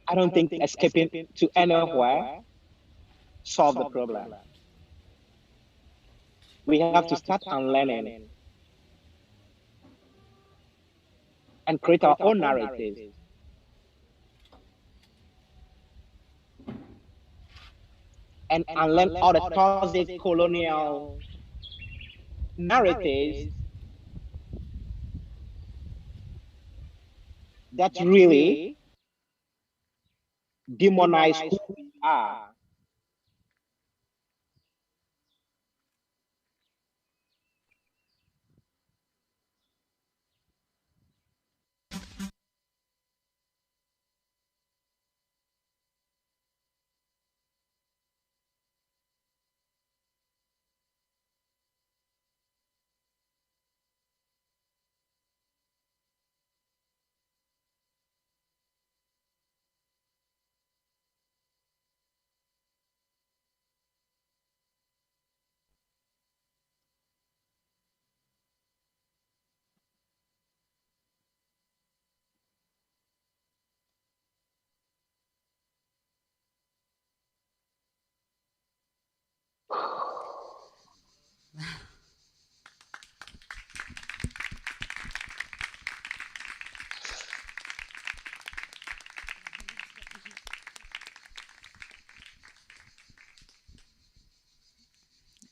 [SPEAKER 10] I don't think escaping to anywhere solve the problem. We have to start unlearning and create our own narratives. And unlearn all the toxic colonial narratives that really demonize who we are.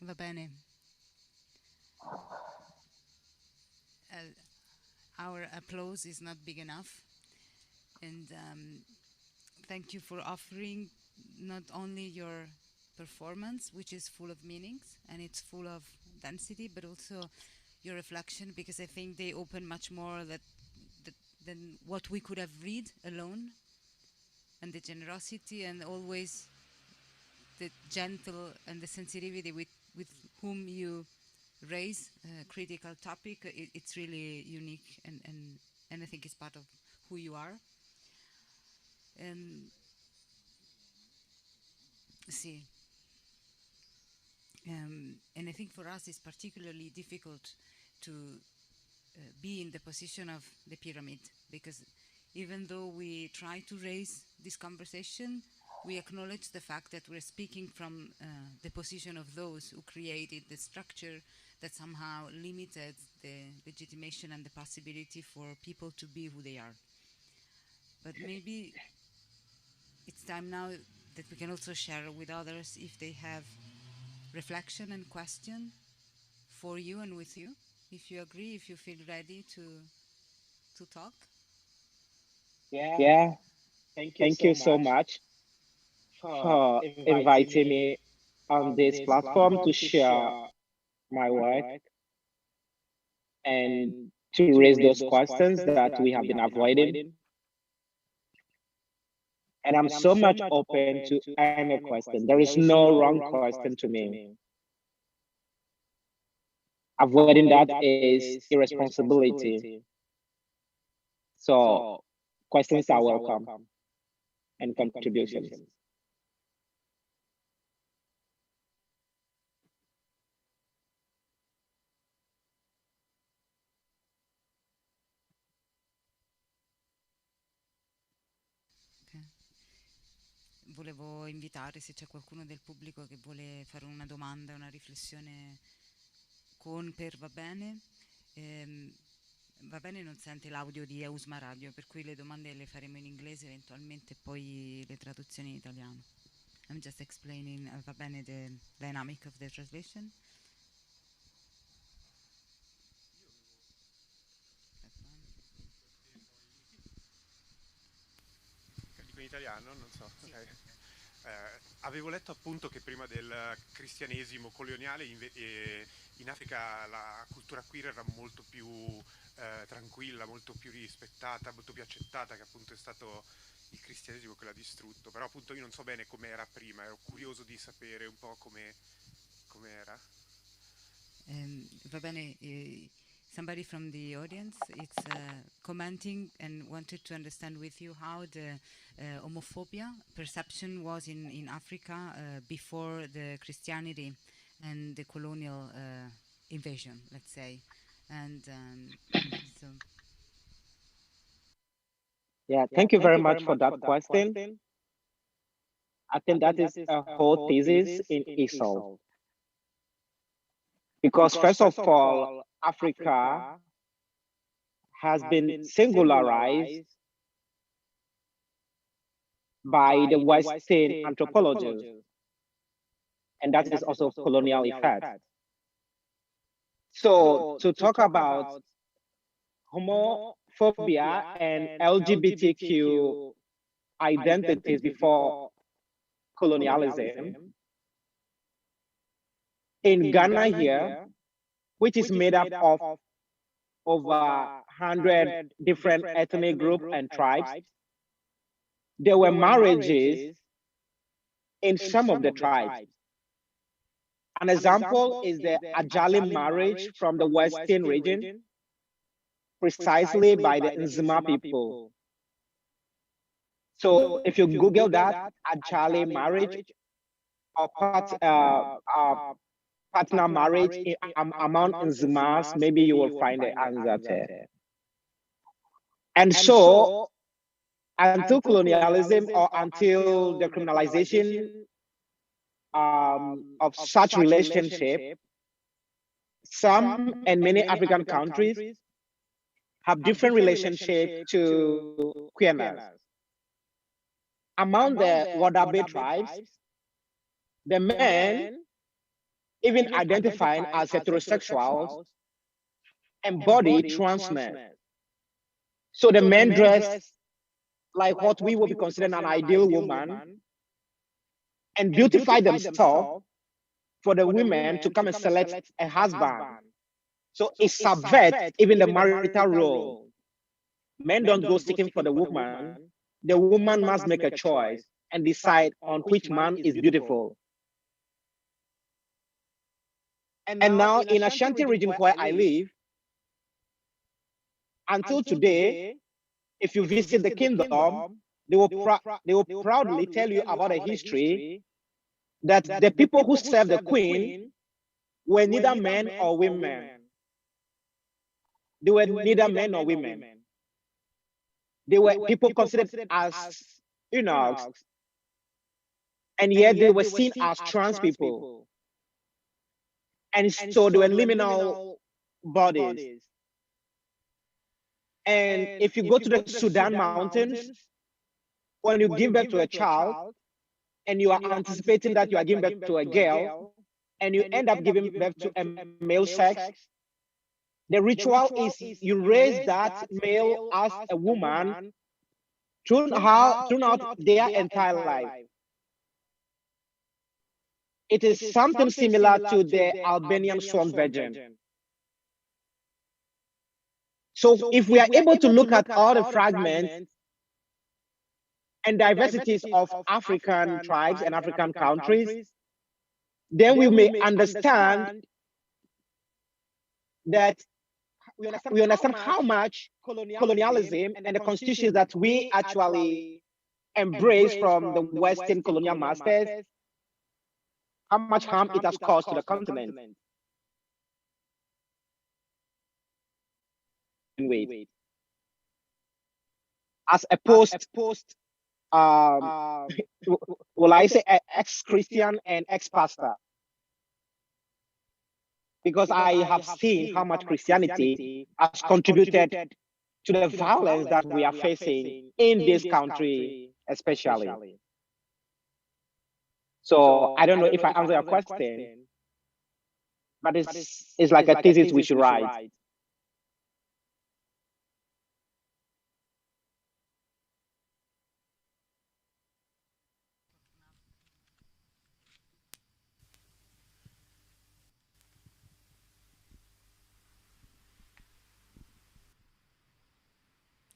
[SPEAKER 4] Va-Bene. Our applause is not big enough. And thank you for offering not only your performance, which is full of meanings and it's full of density, but also your reflection, because I think they open much more than what we could have read alone, and the generosity and always the gentle and the sensitivity with whom you raise a critical topic. It's really unique, and I think it's part of who you are. See. And I think for us it's particularly difficult to be in the position of the pyramid, because even though we try to raise this conversation, we acknowledge the fact that we're speaking from the position of those who created the structure that somehow limited the legitimation and the possibility for people to be who they are. But maybe it's time now that we can also share with others if they have reflection and question for you and with you. If you agree, if you feel ready to talk.
[SPEAKER 10] Yeah. Thank you so much for inviting me on this platform to share my work and to raise those questions that we have been avoiding. And I'm so much open to any question. There is no wrong question to me. Avoiding that is irresponsibility. So questions are welcome and contributions.
[SPEAKER 4] volevo invitare se c'è qualcuno del pubblico che vuole fare una domanda, una riflessione per Va Bene. Va Bene non sente l'audio di Eusma Radio, per cui le domande le faremo in inglese eventualmente, poi le traduzioni in italiano. I'm just explaining Va Bene the dynamic of the translation.
[SPEAKER 11] Dico in italiano, non so. Sì. Okay. Avevo letto appunto che prima del cristianesimo coloniale in Africa la cultura queer era molto più tranquilla, molto più rispettata, molto più accettata, che appunto è stato il cristianesimo che l'ha distrutto. Però appunto io non so bene com'era prima, ero curioso di sapere un po' com'era.
[SPEAKER 4] Va bene, somebody from the audience is commenting and wanted to understand with you how the homophobia perception was in Africa before the Christianity and the colonial invasion, let's say. And so.
[SPEAKER 10] Yeah, thank you very much for that question. I think that is a whole thesis in itself. Because first of all, Africa has been singularized by the Western anthropologists, and that is also colonial effect. So to talk about homophobia and LGBTQ identities before colonialism, in Ghana here, which is made up of over 100 different ethnic groups and tribes, there were marriages in some of the tribes. An example is the Ajali marriage from the Western region, precisely by the Nzima people. So if you Google that, Ajali marriage or partner marriage among Nzimas, maybe you will find the answer there. And so, until colonialism or until the criminalization of such relationship, some and many African countries have different relationships to queerness. Among the Wadabe tribes, the men, even identifying as heterosexuals, embody trans men. So the men dress like what we would be considered an ideal woman and beautify themselves for the women to come and select a husband. So it subverts even the marital role. Men don't go seeking for the woman. The woman must make a choice and decide on which man is beautiful. And now in Ashanti region where I live, until today, if you visit the kingdom, they will proudly tell you about a history that the people who served the queen were neither men or women. They were neither men or women. They were people considered as eunuchs, and yet they were seen as trans people. And so they were liminal bodies. And if you go to the Sudan mountains, when you give birth to a child, and you are anticipating that you are giving birth to a girl, and you end up giving birth to a male sex, the ritual is you raise that male as a woman throughout their entire life. It is something similar to the Albanian swan virgin. So if we are able to look at all the fragments and diversities of African tribes and African countries, then we may understand that we understand how much colonialism and the constitutions that we actually embrace from the Western colonial masters, how much harm it has caused to the continent. As opposed will I say ex-Christian and ex-pastor, because I have seen how much Christianity has contributed to the violence that we are facing in this country, especially. So I don't know if I answer your question, but it's like a thesis we should write.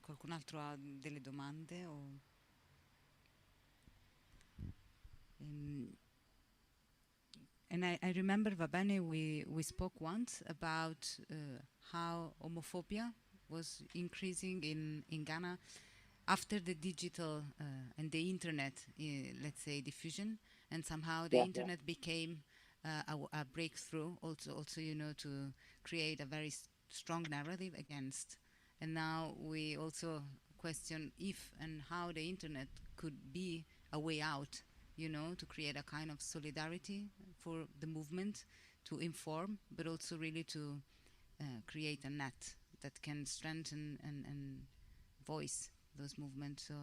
[SPEAKER 4] Qualcun altro ha delle domande? And I remember, Va-Bene, we spoke once about how homophobia was increasing in Ghana after the digital and the internet, let's say, diffusion, and somehow the internet became a breakthrough, also to create a very strong narrative against. And now we also question if and how the internet could be a way out, to create a kind of solidarity for the movement, to inform, but also really to create a net that can strengthen and voice those movements. So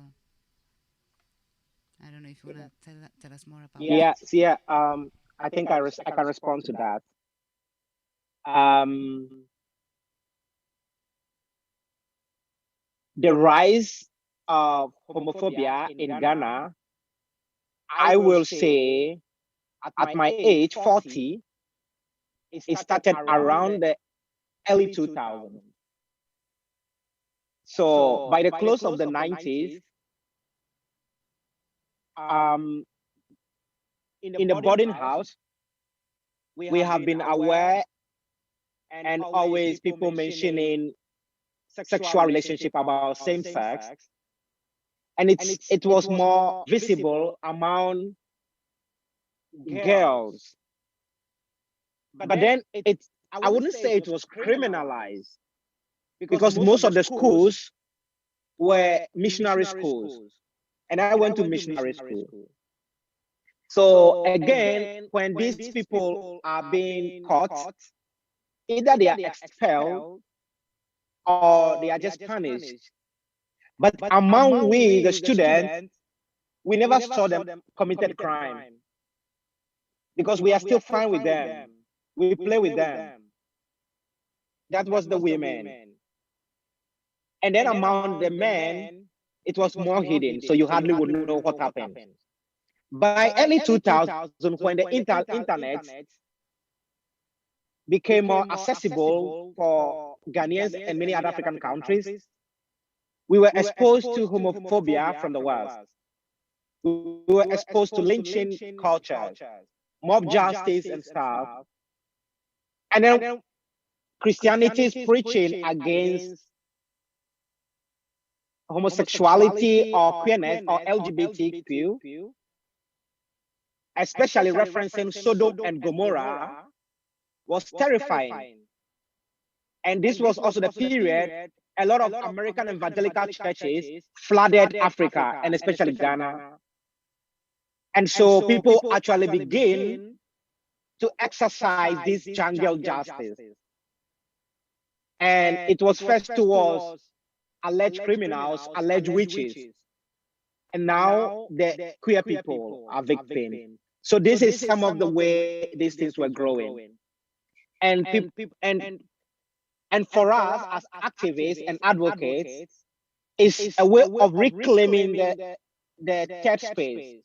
[SPEAKER 4] I don't know if you want to tell us more about
[SPEAKER 10] that. Yeah. I think I can respond to that. The rise of homophobia in Ghana, I will say, at my age, 40, it started around the early 2000s. So by the close of the 90s, in the boarding house, we have been aware and always people mentioning sexual relationship about same sex, and it was more visible among girls. But then I wouldn't say it was criminalized, because most of the schools were missionary schools, and I went to missionary school. So again, when these people are being caught, either they are expelled or they are just punished. But among we, the students, we never saw them committed crime, because we are still fine with them. We play with them. That was the women. And then among the men, it was more hidden, so you hardly would know what happened. By early 2000, when the internet became more accessible for Ghanaians and many other African countries, we were exposed to homophobia from the West. We were exposed to lynching cultures, mob justice and stuff. And then Christianity's preaching against homosexuality or queerness or LGBTQ, especially referencing Sodom and Gomorrah, was terrifying. And this was also the period a lot of American evangelical churches flooded Africa, and especially Ghana. And so people actually begin to exercise this jungle justice. And it was first towards alleged criminals, alleged witches. And now the queer people are victims. So this is some of the way these things were growing. And for us as activists and advocates, it's a way of reclaiming the third space,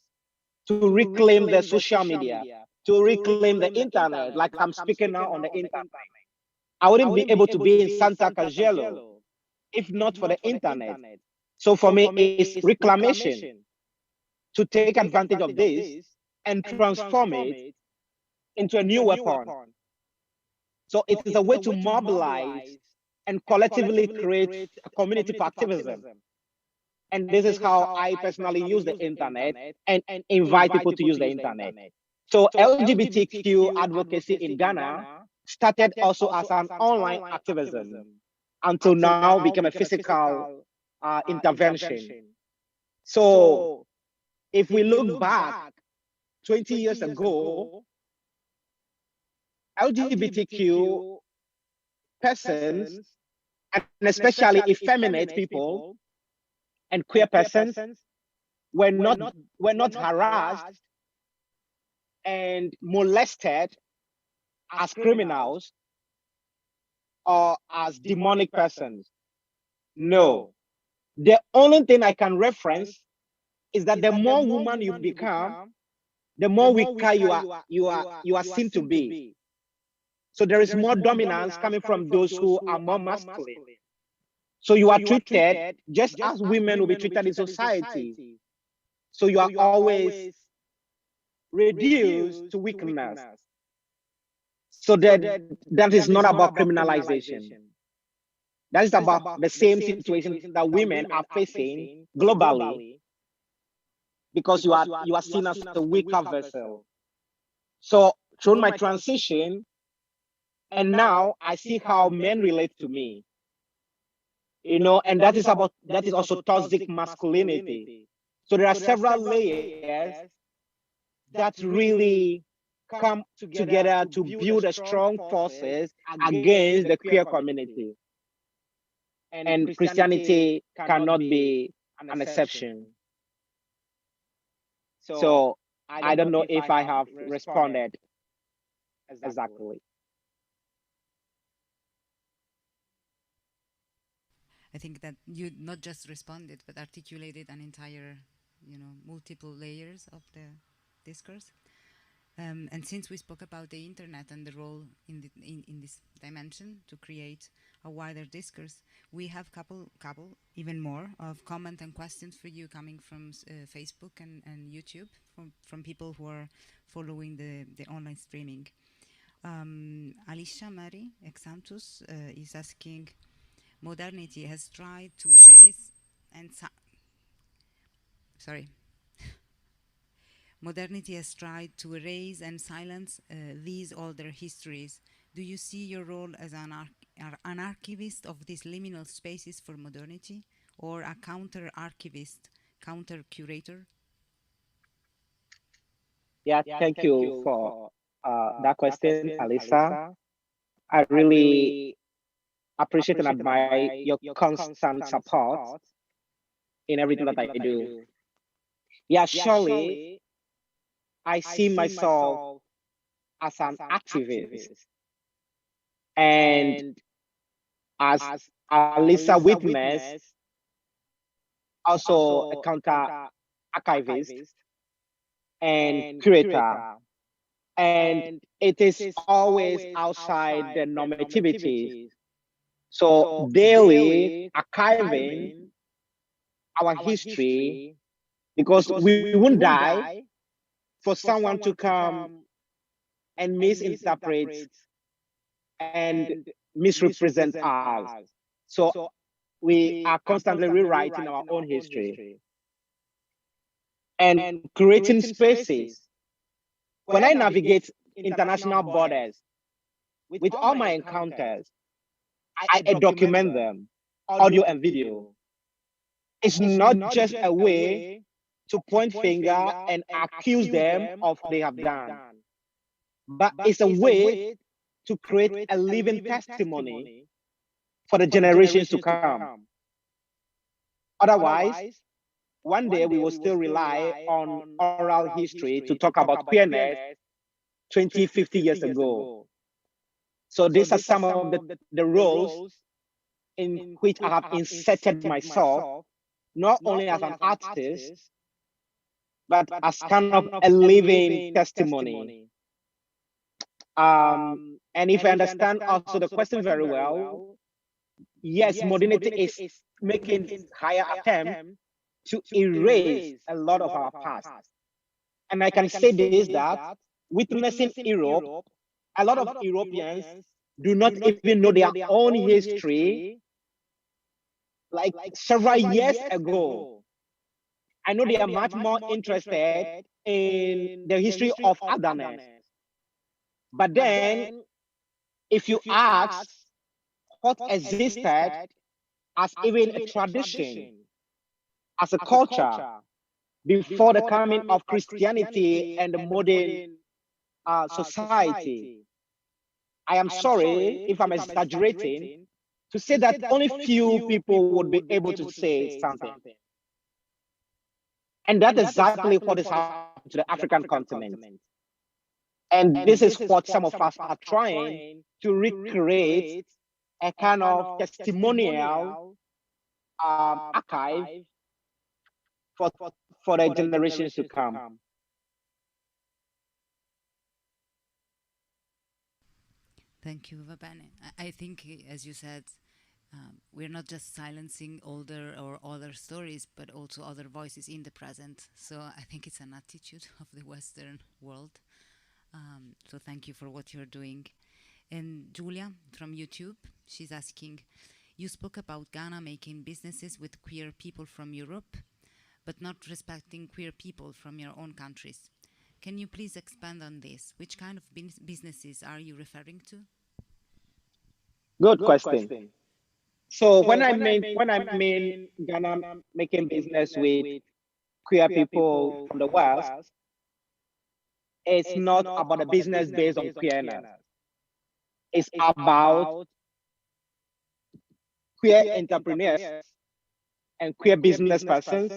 [SPEAKER 10] to reclaim the social media, to reclaim the internet, like I'm speaking now on the internet. I wouldn't be able to be in Santarcangelo if not for the internet. So for me, it's reclamation, to take advantage of this and transform it into a new weapon. So it is a way to mobilize and collectively create a community for activism. And this is how I personally use the internet and invite people to use the internet. So LGBTQ advocacy in Ghana started also as an online activism, until now became a physical intervention. So if we look back 20 years ago, LGBTQ persons, and especially effeminate people and queer persons, were not harassed and molested as criminals or as demonic persons. No. The only thing I can reference is that the more woman you become, the more weaker you are seen to be. So there is more dominance coming from those who are more masculine. So you are treated just as women will be treated in society. So you are always reduced to weakness. So that is not about criminalization. That is about the same situation that women are facing globally, because you are seen as a weaker vessel. So through my transition, and now I see how men relate to me. And that is also toxic masculinity. So there are several layers that really come together to build a strong forces against the queer community. And Christianity cannot be an exception. So I don't know if I have responded exactly.
[SPEAKER 4] I think that you not just responded, but articulated an entire, multiple layers of the discourse. And since we spoke about the internet and the role in this dimension to create a wider discourse, we have couple even more of comment and questions for you coming from Facebook and YouTube from people who are following the online streaming. Alicia Mary Exantus is asking, modernity has tried to erase and modernity has tried to erase and silence these older histories. Do you see your role as an archivist of these liminal spaces for modernity, or a counter-archivist, counter-curator?
[SPEAKER 10] Yeah, thank you for that question, Alisa. I really appreciate and admire your constant support in everything that I do. Yeah, surely I see myself as an activist, and as Alisa witnessed, also a counter-archivist and curator. And it is always outside the normativities. So daily archiving our history, because we won't die for someone to come and misinterpret and misrepresent us. So we are constantly rewriting our own history and creating spaces. When I navigate international borders with all my encounters, I document them, audio and video. It's not just a way to point finger and accuse them of what they have done, but it's a way to create a living testimony for the generations to come. Otherwise, one day we will still rely on oral history to talk about queerness 20, 50 years ago. So these are some of the roles in which I have inserted myself, not only as an artist, but as kind of a living testimony. And if I understand also the question very well, yes, modernity is making higher attempt to erase a lot of our past. And I can say this, that witnessing Europe, a lot of Europeans do not even know their own history, like several years ago. I know they are much more interested in the history of otherness. But then, if you ask what existed as even a tradition as a culture before the coming of Christianity and the modern society. I am sorry if I'm exaggerating to say that only few people would be able to say something. And that's exactly what is happening to the African continent. And this is what some of us are trying to recreate, a kind of testimonial archive for the generations to come.
[SPEAKER 4] Thank you, Va-Bene. I think, as you said, we're not just silencing older or other stories, but also other voices in the present. So I think it's an attitude of the Western world. So thank you for what you're doing. And Julia from YouTube, she's asking, you spoke about Ghana making businesses with queer people from Europe, but not respecting queer people from your own countries. Can you please expand on this? Which kind of businesses are you referring to?
[SPEAKER 10] Good question. So when I mean Ghana making business with queer people from the West, it's not about a business based on queerness. It's about queer entrepreneurs and queer business persons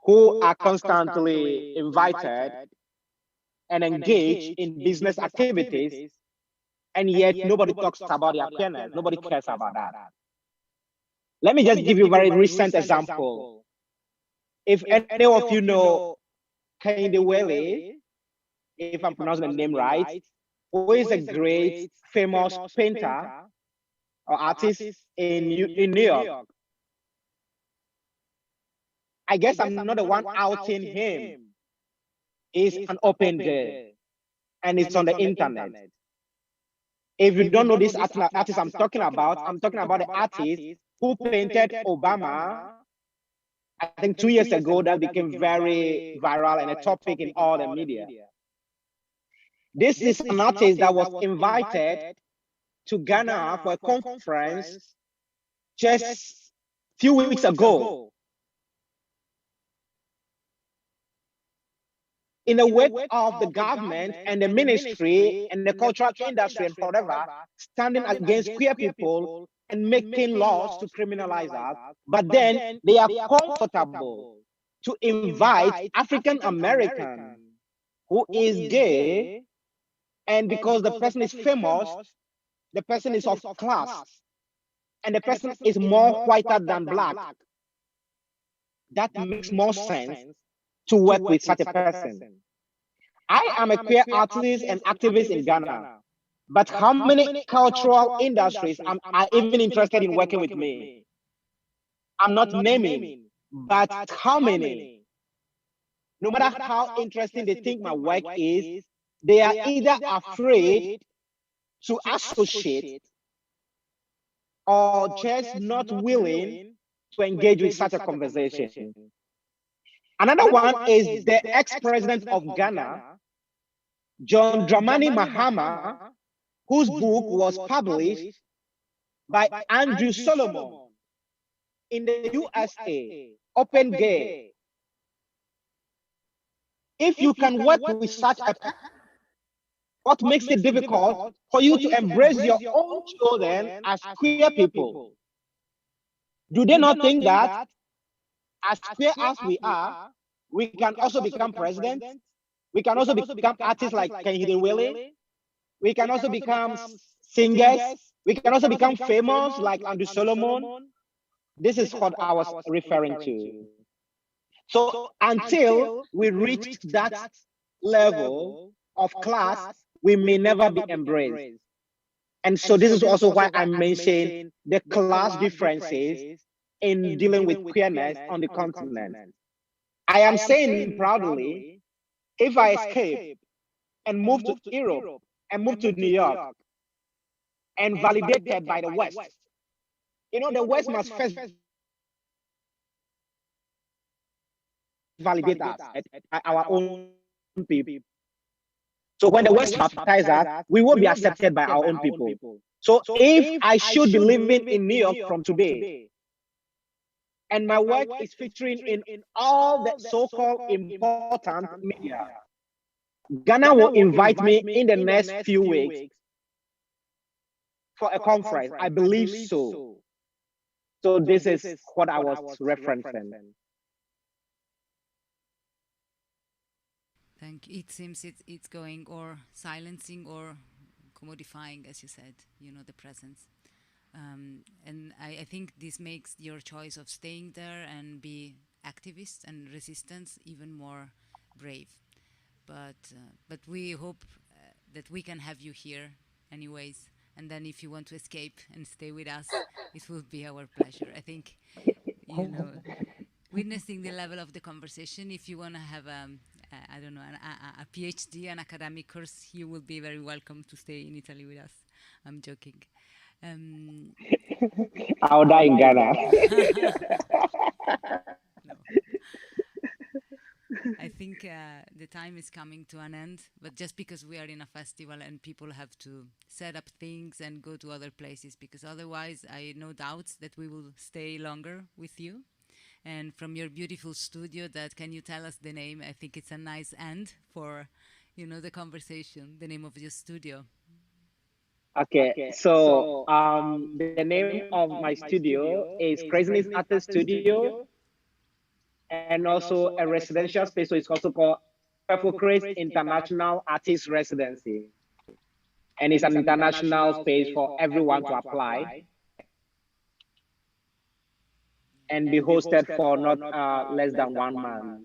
[SPEAKER 10] who are constantly invited and engaged in business activities, and yet nobody talks about their queerness. Nobody cares about that. Let me just give you a very recent example. If any of you know Kehinde, if I'm pronouncing the name right, who is a great famous painter or artist in New York. I guess I'm not the one outing him. He's an open gay, and it's on the internet. If you don't know this artist I'm talking about the artist who painted Obama, I think 2 years ago, that became very viral and a topic in all the media. This is an artist that was invited to Ghana for a conference just a few weeks ago. In the wake of the government and the ministry and the cultural industry and whatever, standing against queer people and making laws to criminalize us, but then they are comfortable to invite African American who is gay, and because the person is famous, the person is of class, and the person is more whiter than black, that makes more sense to work with such a person. I am a queer artist and activist in Ghana, but how many cultural industries are even interested in working with me? I'm not naming, but how many? No matter how interesting they think my work is, they are either afraid to associate or just not willing to engage with such a conversation. Another one is the ex-president of Ghana, John Dramani Mahama, whose book was published by Andrew Solomon in the USA, Open Gay. If you can work with such a person, what makes it difficult for you to embrace your own children as queer people? Do they not think that as queer as we are, we can also become presidents? We can also become artists like Kehinde. We can also become singers. We can also become famous like Andrew Solomon. This is what I was referring to. So until we reach that level of class, we may never be embraced. And so this is also why I mentioned the class differences in dealing with queerness on the continent. I am saying proudly, if I escape and move to Europe and move to New York and validated by the West, you know, the West must first validate us, our own people. So when the West baptize us, we will be accepted by our own people. So if I should be living in New York from today, and my work is featuring in all the so-called important media. Ghana will invite me in the next few weeks for a conference. I believe so. So this is what I was referencing.
[SPEAKER 4] Thank you. It seems it's going or silencing or commodifying, as you said, the presence. And I think this makes your choice of staying there and be activist and resistance even more brave. But we hope that we can have you here anyways. And then if you want to escape and stay with us, it will be our pleasure. I think, witnessing the level of the conversation, if you want to have a PhD, an academic course, you will be very welcome to stay in Italy with us. I'm joking.
[SPEAKER 10] I'll die in Ghana.
[SPEAKER 4] No. I think the time is coming to an end, but just because we are in a festival and people have to set up things and go to other places, because otherwise I no doubts that we will stay longer with you. And from your beautiful studio, can you tell us the name? I think it's a nice end for, the conversation, the name of your studio.
[SPEAKER 10] Okay, so the name of my studio is CrazinisT Artist Studio, and also a residential space, so it's also called Craze International Artist Residency. And it's an international space for everyone to apply and be hosted for not less than 1 month.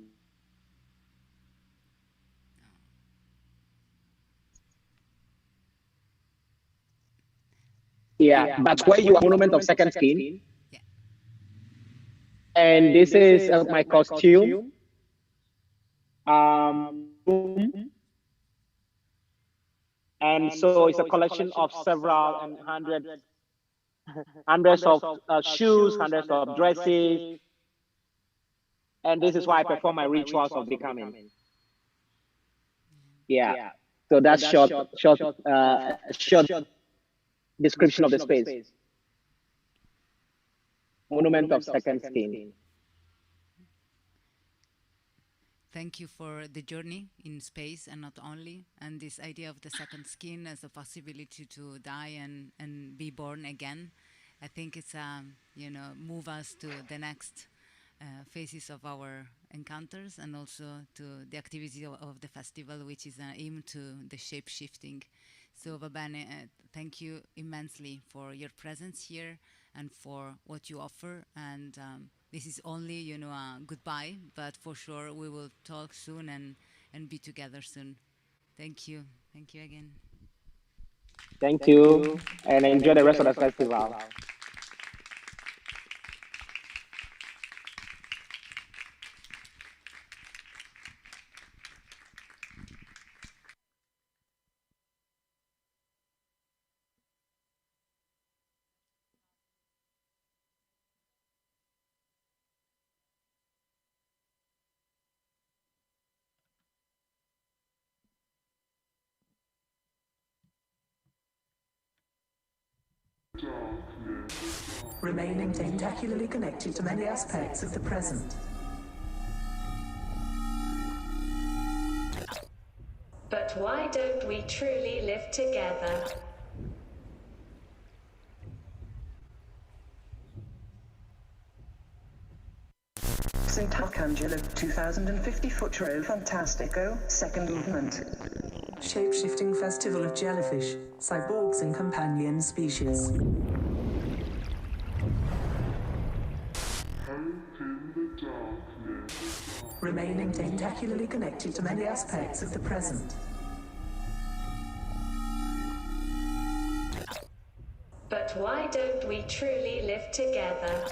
[SPEAKER 10] Yeah, but where you are Monument of Second Skin.
[SPEAKER 4] Yeah.
[SPEAKER 10] And this is my costume. And so it's a collection of several and hundreds of shoes, hundreds of dresses. And this is why I perform my rituals of becoming. Yeah. So that's short description of the space. Monument of Second Skin.
[SPEAKER 4] Thank you for the journey in space, and not only, and this idea of the second skin as a possibility to die and be born again. I think it's move us to the next phases of our encounters, and also to the activity of the festival, which is an aim to the shape shifting. So Va-Bene, thank you immensely for your presence here and for what you offer. And this is only, a goodbye, but for sure we will talk soon and be together soon. Thank you. Thank you again.
[SPEAKER 10] Thank you, and enjoy the rest of the festival.
[SPEAKER 1] Remaining tentacularly connected to many aspects of the present.
[SPEAKER 2] But why don't we truly live together?
[SPEAKER 3] Santarcangelo 2050 Futuro Fantastico, second movement.
[SPEAKER 1] Shape-shifting festival of jellyfish, cyborgs and companion species. Remaining tentacularly connected to many aspects of the present.
[SPEAKER 2] But why don't we truly live together?